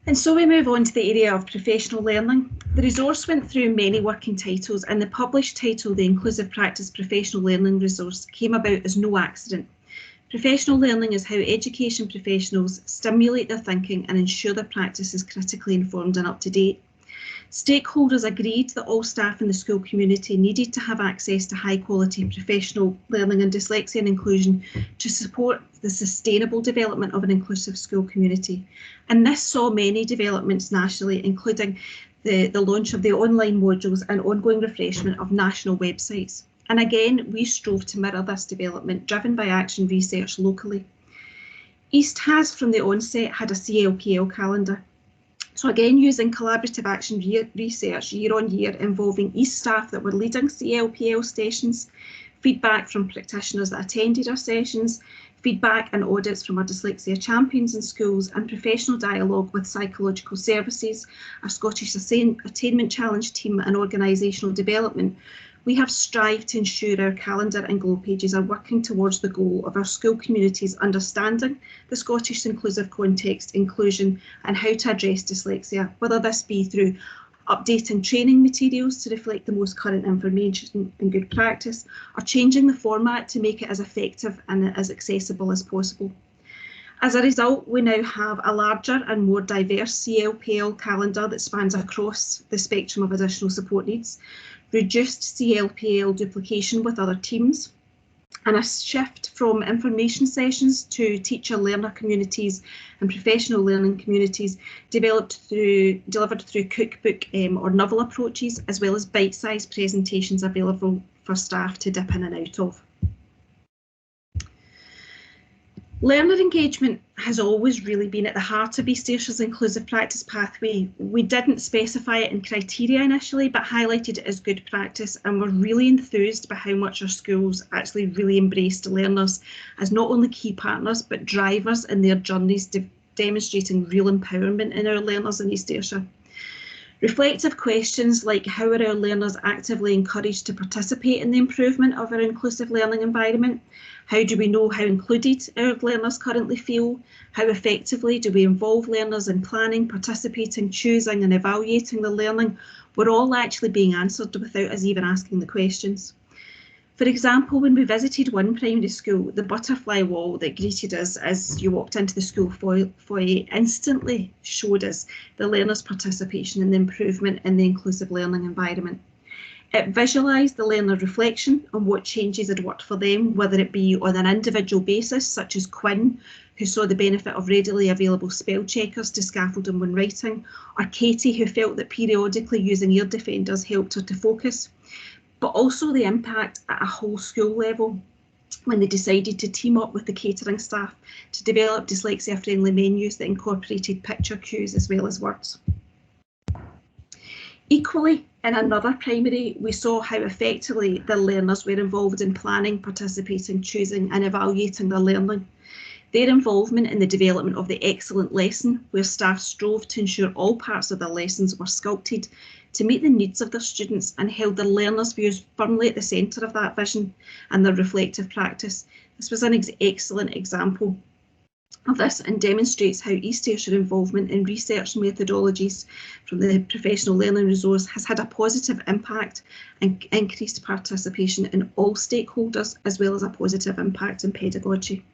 And so we move on to the area of professional learning. The resource went through many working titles and the published title, the Inclusive Practice Professional Learning Resource, came about as no accident. Professional learning is how education professionals stimulate their thinking and ensure their practice is critically informed and up to date. Stakeholders agreed that all staff in the school community needed to have access to high quality professional learning in dyslexia and inclusion to support the sustainable development of an inclusive school community. And this saw many developments nationally, including the launch of the online modules and ongoing refreshment of national websites. And again, we strove to mirror this development driven by action research locally. East has from the onset had a CLPL calendar. So again, using collaborative action research year on year involving East staff that were leading CLPL sessions, feedback from practitioners that attended our sessions, feedback and audits from our dyslexia champions in schools, and professional dialogue with psychological services, our Scottish Attainment Challenge team and organisational development, we have strived to ensure our calendar and glow pages are working towards the goal of our school communities understanding the Scottish inclusive context, inclusion and how to address dyslexia, whether this be through updating training materials to reflect the most current information and good practice, or changing the format to make it as effective and as accessible as possible. As a result, we now have a larger and more diverse CLPL calendar that spans across the spectrum of additional support needs, reduced CLPL duplication with other teams, and a shift from information sessions to teacher-learner communities and professional learning communities delivered through cookbook or novel approaches, as well as bite-sized presentations available for staff to dip in and out of. Learner engagement has always really been at the heart of East Ayrshire's inclusive practice pathway. We didn't specify it in criteria initially, but highlighted it as good practice, and were really enthused by how much our schools actually really embraced learners as not only key partners, but drivers in their journeys, demonstrating real empowerment in our learners in East Ayrshire. Reflective questions like how are our learners actively encouraged to participate in the improvement of our inclusive learning environment? How do we know how included our learners currently feel? How effectively do we involve learners in planning, participating, choosing and evaluating the learning? Were all actually being answered without us even asking the questions. For example, when we visited one primary school, the butterfly wall that greeted us as you walked into the school foyer instantly showed us the learners' participation in the improvement in the inclusive learning environment. It visualised the learner reflection on what changes had worked for them, whether it be on an individual basis, such as Quinn, who saw the benefit of readily available spell checkers to scaffold them when writing, or Katie, who felt that periodically using ear defenders helped her to focus, but also the impact at a whole school level when they decided to team up with the catering staff to develop dyslexia-friendly menus that incorporated picture cues as well as words. Equally, in another primary, we saw how effectively the learners were involved in planning, participating, choosing and evaluating their learning. Their involvement in the development of the excellent lesson, where staff strove to ensure all parts of their lessons were sculpted to meet the needs of their students and held their learners' views firmly at the centre of that vision and their reflective practice. This was an excellent example of this and demonstrates how East Ayrshire involvement in research methodologies from the professional learning resource has had a positive impact and increased participation in all stakeholders, as well as a positive impact in pedagogy.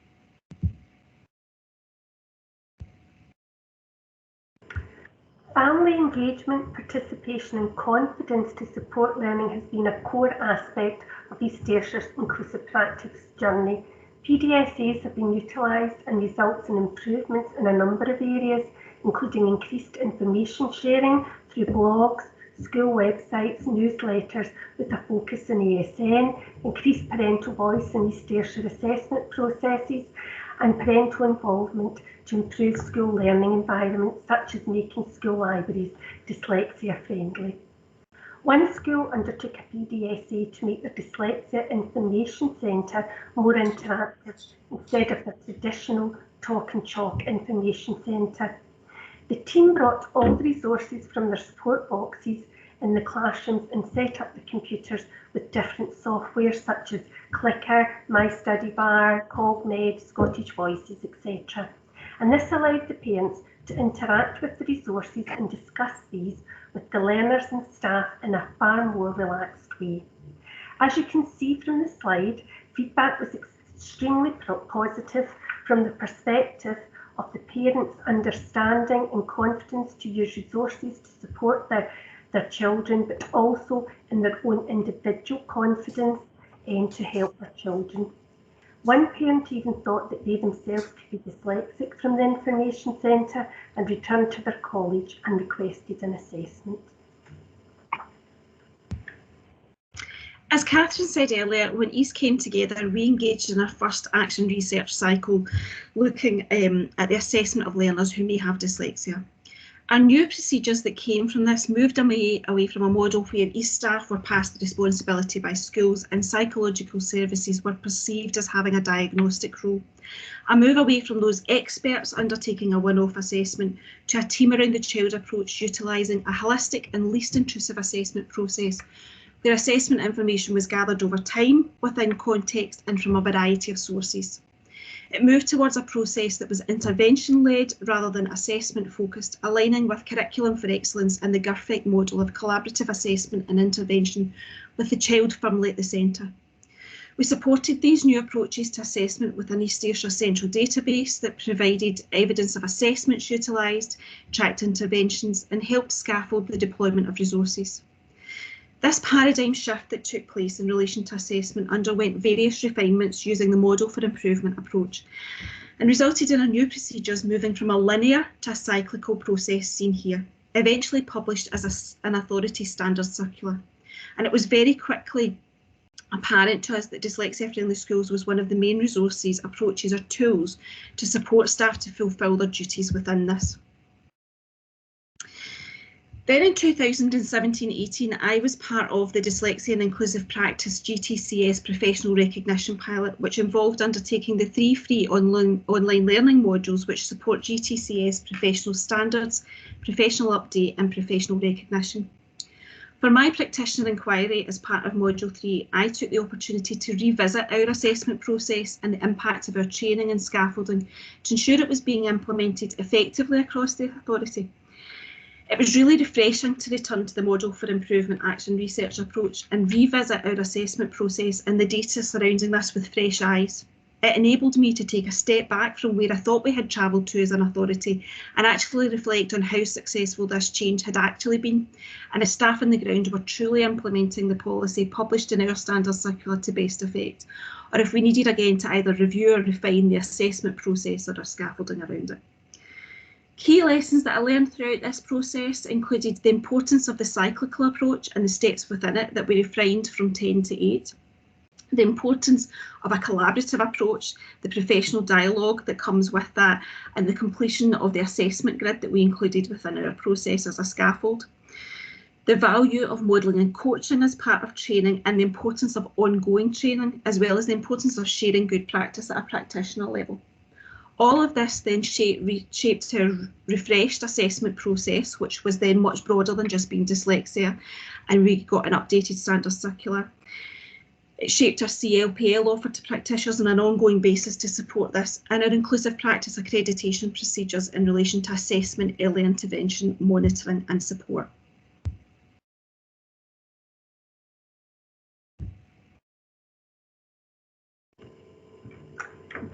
Family engagement, participation and confidence to support learning has been a core aspect of East Ayrshire inclusive practice journey. PDSAs have been utilised and results in improvements in a number of areas, including increased information sharing through blogs, school websites, newsletters with a focus on ASN, increased parental voice in East Ayrshire assessment processes, and parental involvement to improve school learning environments, such as making school libraries dyslexia friendly. One school undertook a PDSA to make the Dyslexia Information Centre more interactive instead of the traditional talk and chalk information centre. The team brought all the resources from their support boxes in the classrooms and set up the computers with different software such as Clicker, My Study Bar, CogMed, Scottish Voices, etc. And this allowed the parents to interact with the resources and discuss these with the learners and staff in a far more relaxed way. As you can see from the slide, feedback was extremely positive from the perspective of the parents' understanding and confidence to use resources to support their their children, but also in their own individual confidence and to help their children. One parent even thought that they themselves could be dyslexic from the information centre and returned to their college and requested an assessment. As Catherine said earlier, when East came together, we engaged in our first action research cycle looking at the assessment of learners who may have dyslexia. Our new procedures that came from this moved away from a model where East staff were passed the responsibility by schools and psychological services were perceived as having a diagnostic role. A move away from those experts undertaking a one-off assessment to a team around the child approach, utilising a holistic and least intrusive assessment process where assessment information was gathered over time, within context and from a variety of sources. It moved towards a process that was intervention-led rather than assessment-focused, aligning with Curriculum for Excellence and the GIRFEC model of collaborative assessment and intervention, with the child firmly at the centre. We supported these new approaches to assessment with an East Ayrshire central database that provided evidence of assessments utilised, tracked interventions and helped scaffold the deployment of resources. This paradigm shift that took place in relation to assessment underwent various refinements using the Model for Improvement approach and resulted in our new procedures moving from a linear to a cyclical process seen here, eventually published as an authority standard circular. And it was very quickly apparent to us that Dyslexia Friendly Schools was one of the main resources, approaches or tools to support staff to fulfil their duties within this. Then in 2017-18, I was part of the Dyslexia and Inclusive Practice GTCS professional recognition pilot, which involved undertaking the 3 free online learning modules which support GTCS professional standards, professional update and professional recognition. For my Practitioner Inquiry as part of Module 3, I took the opportunity to revisit our assessment process and the impact of our training and scaffolding to ensure it was being implemented effectively across the authority. It was really refreshing to return to the Model for Improvement action research approach and revisit our assessment process and the data surrounding this with fresh eyes. It enabled me to take a step back from where I thought we had travelled to as an authority and actually reflect on how successful this change had actually been, and as staff on the ground were truly implementing the policy published in our standard circular to best effect, or if we needed again to either review or refine the assessment process or our scaffolding around it. Key lessons that I learned throughout this process included the importance of the cyclical approach and the steps within it that we refined from 10 to 8, the importance of a collaborative approach, the professional dialogue that comes with that, and the completion of the assessment grid that we included within our process as a scaffold, the value of modelling and coaching as part of training and the importance of ongoing training, as well as the importance of sharing good practice at a practitioner level. All of this then shaped our refreshed assessment process, which was then much broader than just being dyslexia, and we got an updated standard circular. It shaped our CLPL offer to practitioners on an ongoing basis to support this, and our inclusive practice accreditation procedures in relation to assessment, early intervention, monitoring and support.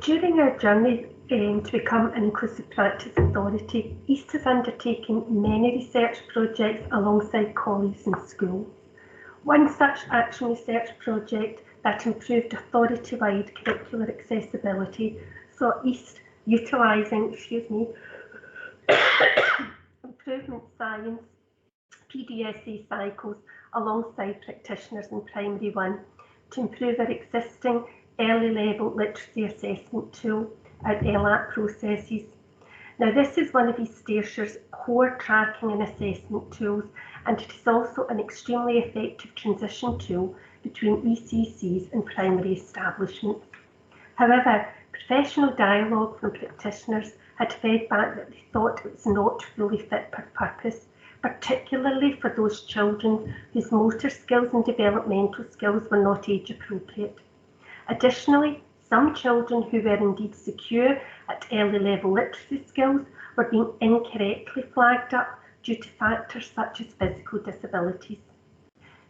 During our journey to become an inclusive practice authority, East has undertaken many research projects alongside colleagues in schools. One such action research project that improved authority-wide curricular accessibility saw East utilising, improvement science PDSA cycles alongside practitioners in Primary 1 to improve our existing early level literacy assessment tool, our LAP processes. Now this is one of East Ayrshire's core tracking and assessment tools, and it is also an extremely effective transition tool between ECCs and primary establishments. However, professional dialogue from practitioners had fed back that they thought it was not fully fit for purpose, particularly for those children whose motor skills and developmental skills were not age appropriate. Additionally, some children who were indeed secure at early level literacy skills were being incorrectly flagged up due to factors such as physical disabilities.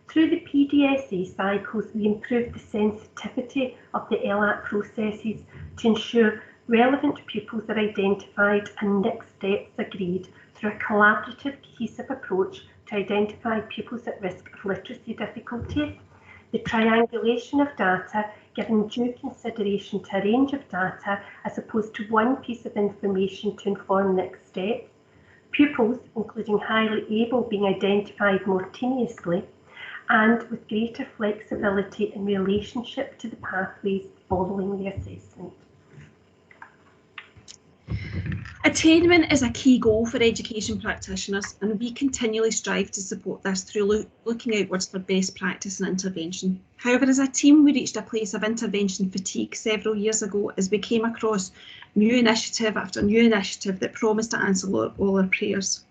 Through the PDSA cycles, we improved the sensitivity of the LAP processes to ensure relevant pupils are identified and next steps agreed through a collaborative, cohesive approach to identify pupils at risk of literacy difficulties, the triangulation of data, giving due consideration to a range of data as opposed to one piece of information to inform next steps, pupils, including highly able, being identified more tenuously, and with greater flexibility in relationship to the pathways following the assessment. Attainment is a key goal for education practitioners, and we continually strive to support this through looking outwards for best practice and intervention. However, as a team, we reached a place of intervention fatigue several years ago as we came across new initiative after new initiative that promised to answer all our prayers.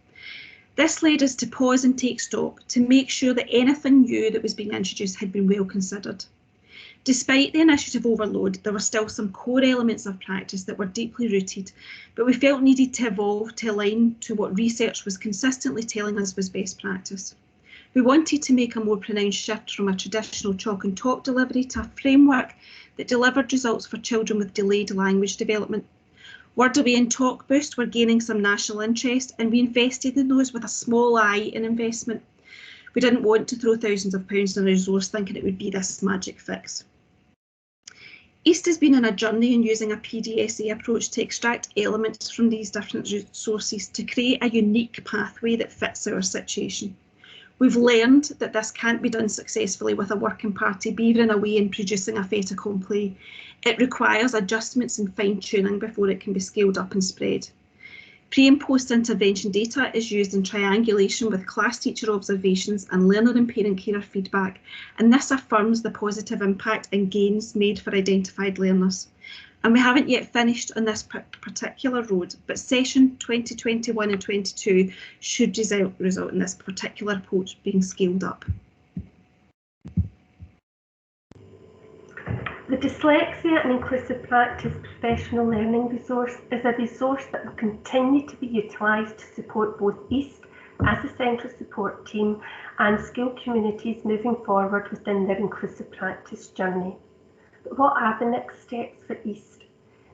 This led us to pause and take stock to make sure that anything new that was being introduced had been well considered. Despite the initiative overload, there were still some core elements of practice that were deeply rooted, but we felt needed to evolve to align to what research was consistently telling us was best practice. We wanted to make a more pronounced shift from a traditional chalk and talk delivery to a framework that delivered results for children with delayed language development. Word Away and Talk Boost were gaining some national interest, and we invested in those with a small eye in investment. We didn't want to throw thousands of pounds in a resource thinking it would be this magic fix. East has been on a journey in using a PDSA approach to extract elements from these different resources to create a unique pathway that fits our situation. We've learned that this can't be done successfully with a working party beavering away and producing a fait accompli. It requires adjustments and fine-tuning before it can be scaled up and spread. Pre and post intervention data is used in triangulation with class teacher observations and learner and parent carer feedback, and this affirms the positive impact and gains made for identified learners. And we haven't yet finished on this particular road, but session 2021 and 22 should result in this particular approach being scaled up. The Dyslexia and Inclusive Practice Professional Learning Resource is a resource that will continue to be utilised to support both East as a central support team and school communities moving forward within their inclusive practice journey. But what are the next steps for East?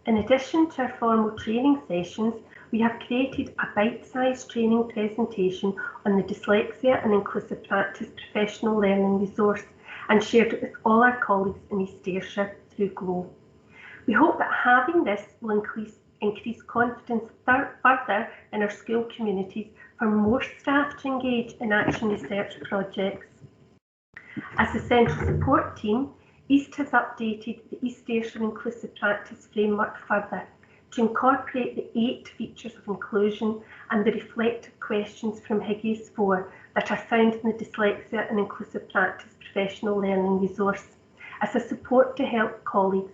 In addition to our formal training sessions, we have created a bite-sized training presentation on the Dyslexia and Inclusive Practice Professional Learning Resource and shared it with all our colleagues in East Ayrshire through GLOW. We hope that having this will increase confidence further in our school communities for more staff to engage in action research projects. As the central support team, East has updated the East Ayrshire Inclusive Practice Framework further to incorporate the 8 features of inclusion and the reflective questions from Higgins 4 that are found in the Dyslexia and Inclusive Practice Professional Learning Resource as a support to help colleagues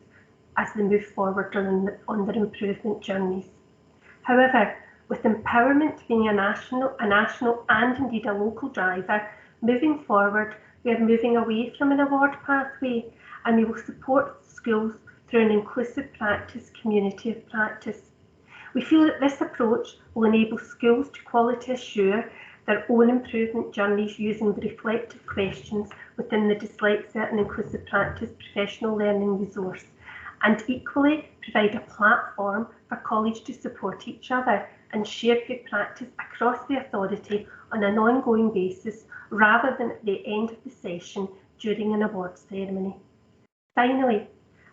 as they move forward on their improvement journeys. However, with empowerment being a national and indeed a local driver, moving forward, we are moving away from an award pathway, and we will support schools through an inclusive practice community of practice. We feel that this approach will enable schools to quality assure their own improvement journeys using the reflective questions within the Dyslexia and Inclusive Practice Professional Learning Resource, and equally provide a platform for college to support each other and share good practice across the authority on an ongoing basis rather than at the end of the session during an awards ceremony. Finally,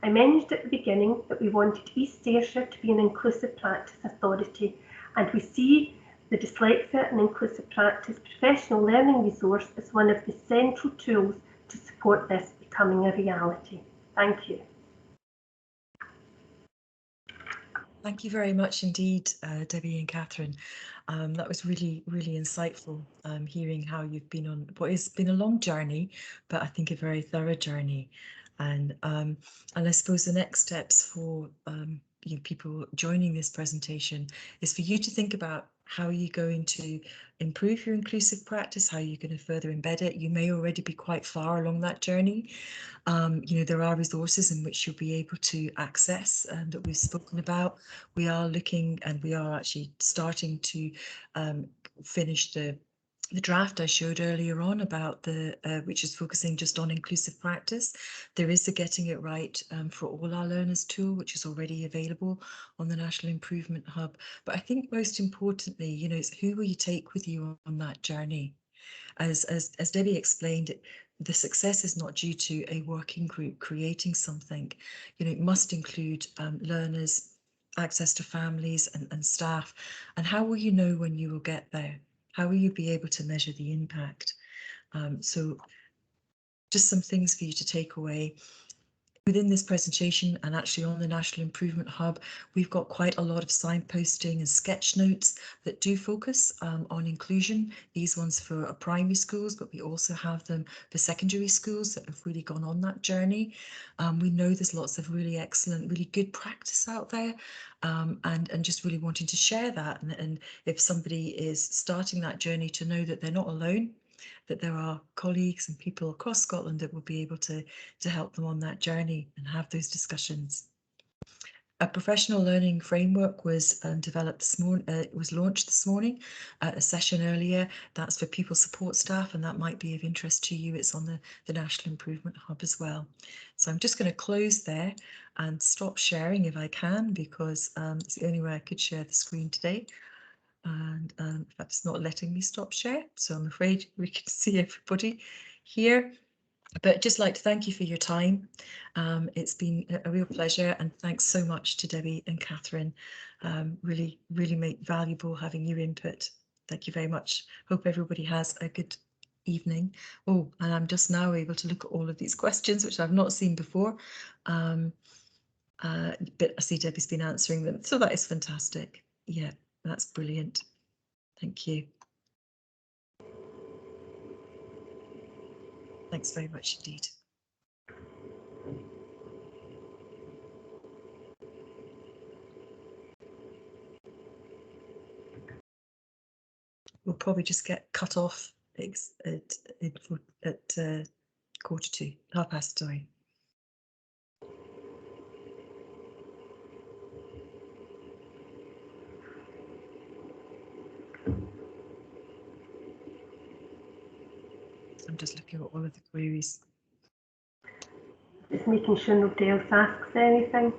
I mentioned at the beginning that we wanted East Ayrshire to be an inclusive practice authority, and we see the Dyslexia and Inclusive Practice Professional Learning Resource as one of the central tools to support this becoming a reality. Thank you. Thank you very much indeed, Debbie and Catherine. That was really, really insightful, hearing how you've been on what has been a long journey, but I think a very thorough journey. And I suppose the next steps for people joining this presentation is for you to think about how you're going to improve your inclusive practice, how you're going to further embed it. You may already be quite far along that journey. There are resources in which you'll be able to access that we've spoken about. We are looking, and we are actually starting to finish the draft I showed earlier on about which is focusing just on inclusive practice. There is a Getting It Right for All Our Learners tool, which is already available on the National Improvement Hub. But I think most importantly, it's who will you take with you on that journey? as Debbie explained, the success is not due to a working group creating something. You know, it must include learners, access to families and staff. And how will you know when you will get there? How will you be able to measure the impact? So just some things for you to take away. Within this presentation and actually on the National Improvement Hub, we've got quite a lot of signposting and sketch notes that do focus on inclusion. These ones for primary schools, but we also have them for secondary schools that have really gone on that journey. We know there's lots of really excellent, really good practice out there, and just really wanting to share that. And if somebody is starting that journey, to know that they're not alone, that there are colleagues and people across Scotland that will be able to help them on that journey and have those discussions. A professional learning framework was developed this morning. It was launched this morning at a session earlier. That's for pupil support staff, and that might be of interest to you. It's on the National Improvement Hub as well. So I'm just going to close there and stop sharing if I can, because it's the only way I could share the screen today. And in fact, it's not letting me stop share, so I'm afraid we can see everybody here. But just like to thank you for your time. It's been a real pleasure, and thanks so much to Debbie and Catherine. Really valuable having your input. Thank you very much. Hope everybody has a good evening. Oh, and I'm just now able to look at all of these questions, which I've not seen before. But I see Debbie's been answering them, so that is fantastic. Yeah. That's brilliant. Thank you. Thanks very much indeed. We'll probably just get cut off at 2:15, half past, sorry. I'm just looking at all of the queries. Just making sure nobody else asks anything.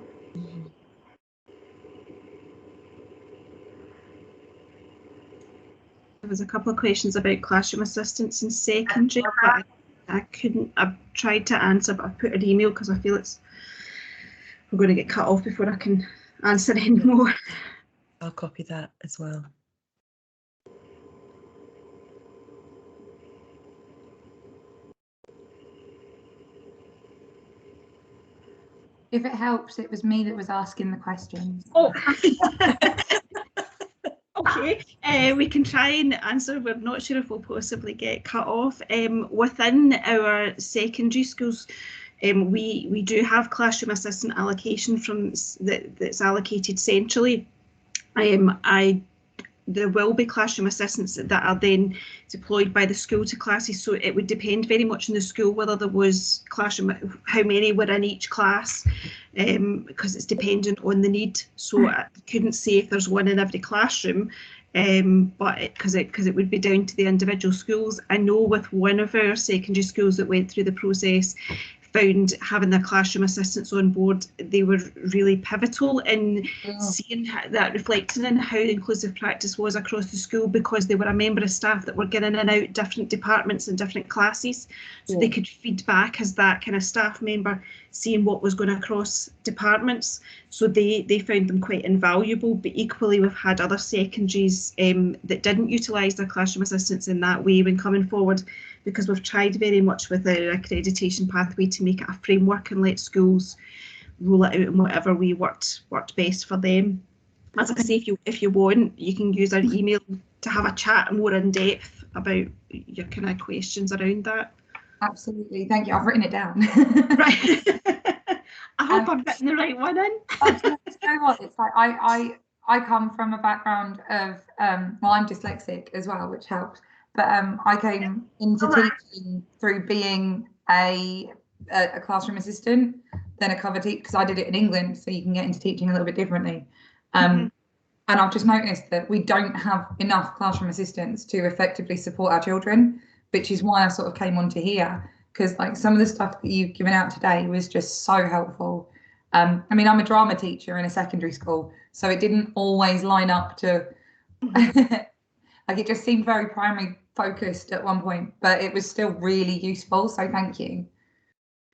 There was a couple of questions about classroom assistants in secondary, but I've tried to answer, but I've put an email because I feel we're going to get cut off before I can answer any more. I'll copy that as well. If it helps, it was me that was asking the questions. Oh, okay. We can try and answer. We're not sure if we'll possibly get cut off. Within our secondary schools, we do have classroom assistant allocation that's allocated centrally. There will be classroom assistants that are then deployed by the school to classes, so it would depend very much on the school whether there was classroom, how many were in each class, because it's dependent on the need. So I couldn't say if there's one in every classroom, but because it would be down to the individual schools. I know with one of our secondary schools that went through the process, found having their classroom assistants on board, they were really pivotal in seeing that reflecting in how inclusive practice was across the school, because they were a member of staff that were getting in and out different departments and different classes, so they could feed back as that kind of staff member, seeing what was going across departments. So they found them quite invaluable. But equally, we've had other secondaries that didn't utilise their classroom assistants in that way when coming forward, because we've tried very much with our accreditation pathway to make it a framework and let schools roll it out in whatever way worked best for them. As I say, if you want, you can use our email to have a chat more in depth about your kind of questions around that. Absolutely, thank you. I've written it down. Right. I hope I've written the right one in. You know what? It's like I come from a background of well, I'm dyslexic as well, which helps. But I came into teaching through being a classroom assistant, then a cover teacher, because I did it in England, so you can get into teaching a little bit differently. And I've just noticed that we don't have enough classroom assistants to effectively support our children, which is why I sort of came onto here, because like some of the stuff that you've given out today was just so helpful. I mean, I'm a drama teacher in a secondary school, so it didn't always line up to Like it just seemed very primary focused at one point, but it was still really useful. So thank you.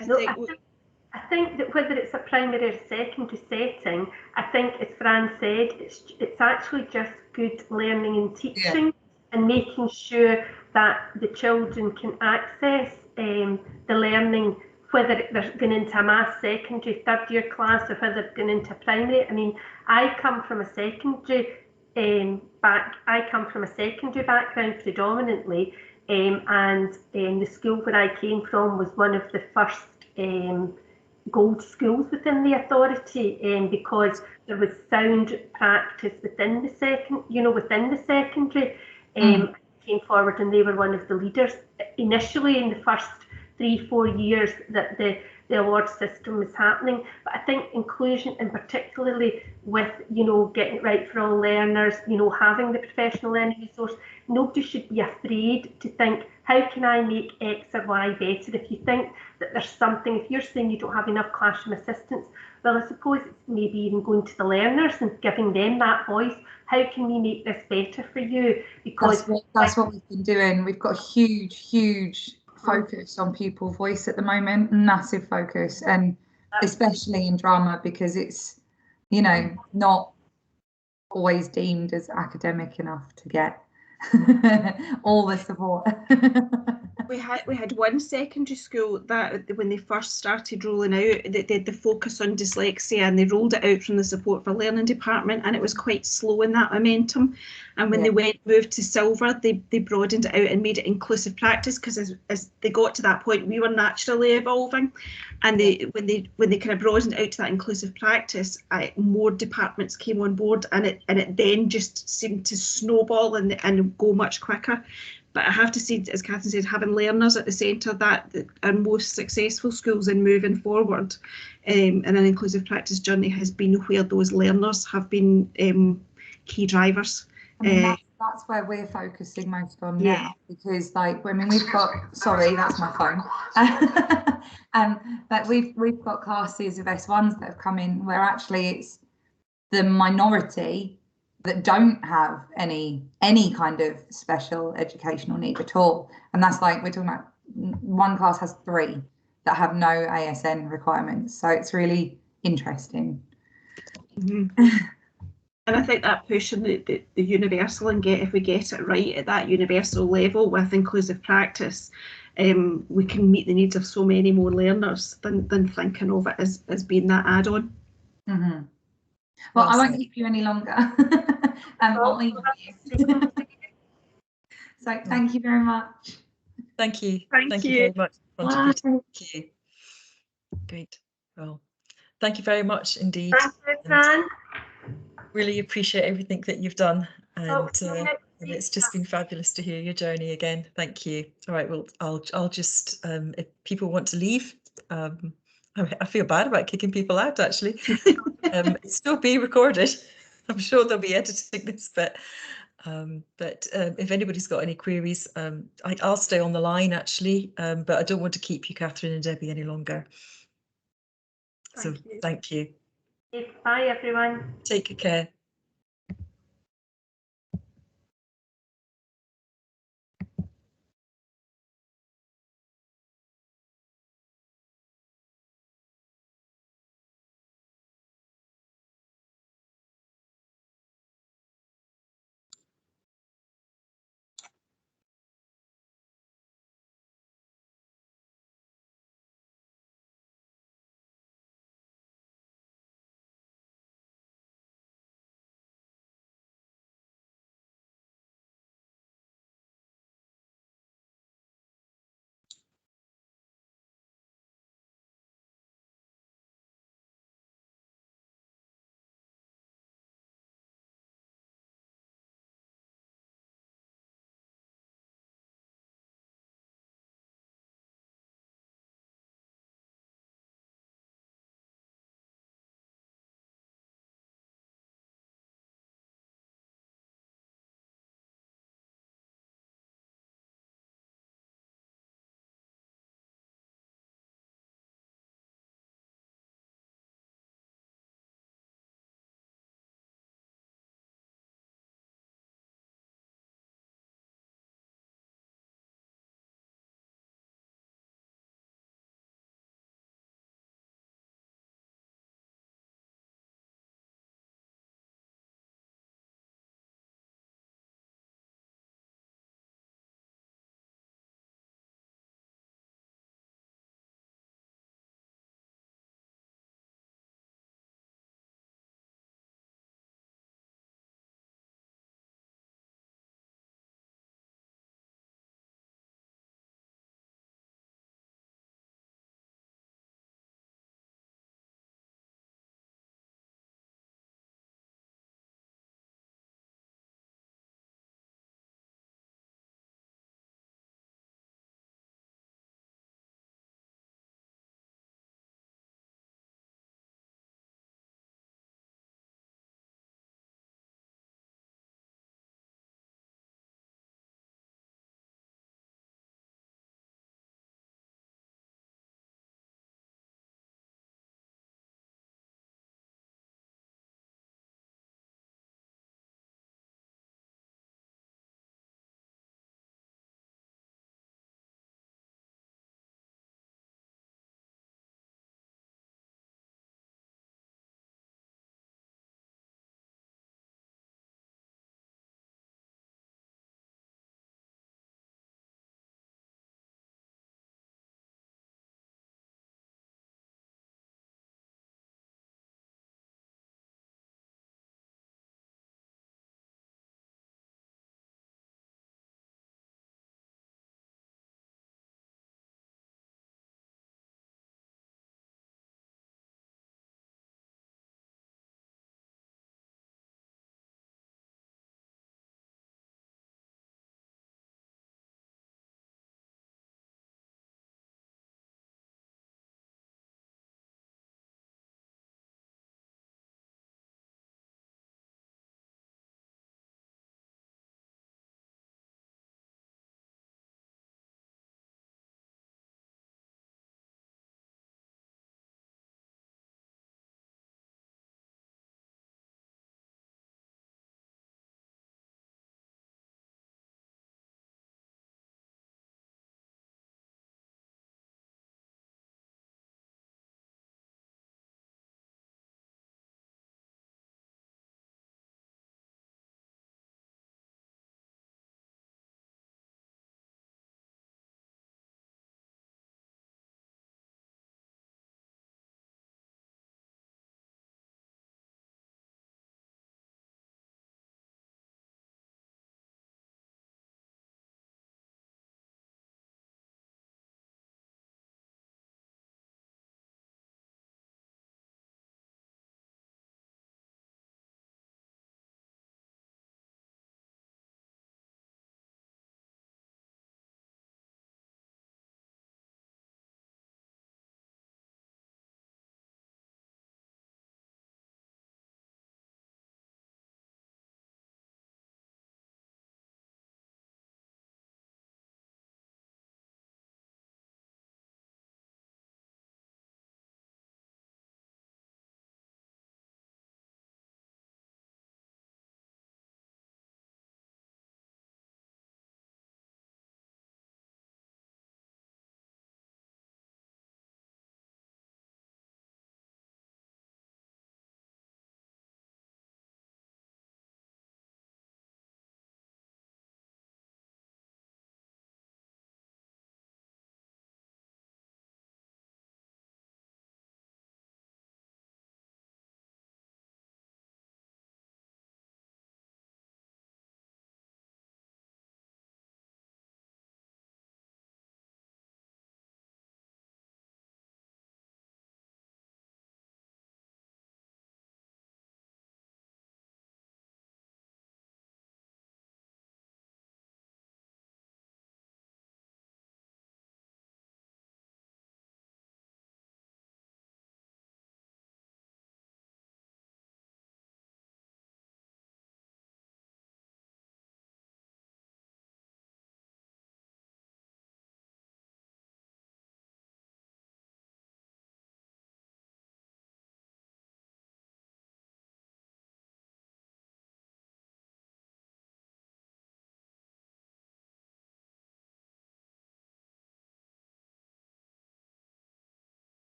I think that whether it's a primary or secondary setting, I think, as Fran said, it's actually just good learning and teaching, and making sure that the children can access the learning, whether they're going into a maths secondary third year class or whether they're going into primary. I mean, I come from a secondary background predominantly, and the school where I came from was one of the first gold schools within the authority, because there was sound practice within the secondary. Came forward, and they were one of the leaders initially in the first 3-4 years that the award system was happening. But I think inclusion, and particularly with getting it right for all learners, having the professional learning resource, nobody should be afraid to think, how can I make X or Y better? If you think that there's something, if you're saying you don't have enough classroom assistance, well, I suppose it's maybe even going to the learners and giving them that voice. How can we make this better for you? Because that's what we've been doing. We've got a huge focus on pupil voice at the moment, massive focus, and especially in drama, because it's not always deemed as academic enough to get all the support. We had one secondary school that when they first started rolling out, they did the focus on dyslexia, and they rolled it out from the support for learning department, and it was quite slow in that momentum. And when they moved to silver, they broadened it out and made it inclusive practice, because as they got to that point, we were naturally evolving, and when they kind of broadened it out to that inclusive practice, more departments came on board, and it then just seemed to snowball and go much quicker. But I have to say, as Catherine said, having learners at the centre, that are most successful schools in moving forward in an inclusive practice journey has been where those learners have been key drivers. That's where we're focusing most on now, because we've got, sorry, that's my phone. But we've got classes of S1s that have come in where actually it's the minority that don't have any kind of special educational need at all, and that's we're talking about one class has 3 that have no ASN requirements, so it's really interesting. And I think that pushing the universal, and if we get it right at that universal level with inclusive practice, we can meet the needs of so many more learners than thinking of it as being that add-on. Well, I won't keep you any longer. I'll leave you. So thank you very much. Thank you. Thank you very much. Thank you. Great. Well, thank you very much indeed. Thank you, Fran. Really appreciate everything that you've done, and it's just been fabulous to hear your journey again. Thank you. All right. Well, I'll just if people want to leave. I feel bad about kicking people out, actually. It's still being recorded. I'm sure they'll be editing this, but if anybody's got any queries, I'll stay on the line, actually, but I don't want to keep you, Catherine and Debbie, any longer. Thank you. Bye, everyone. Take care.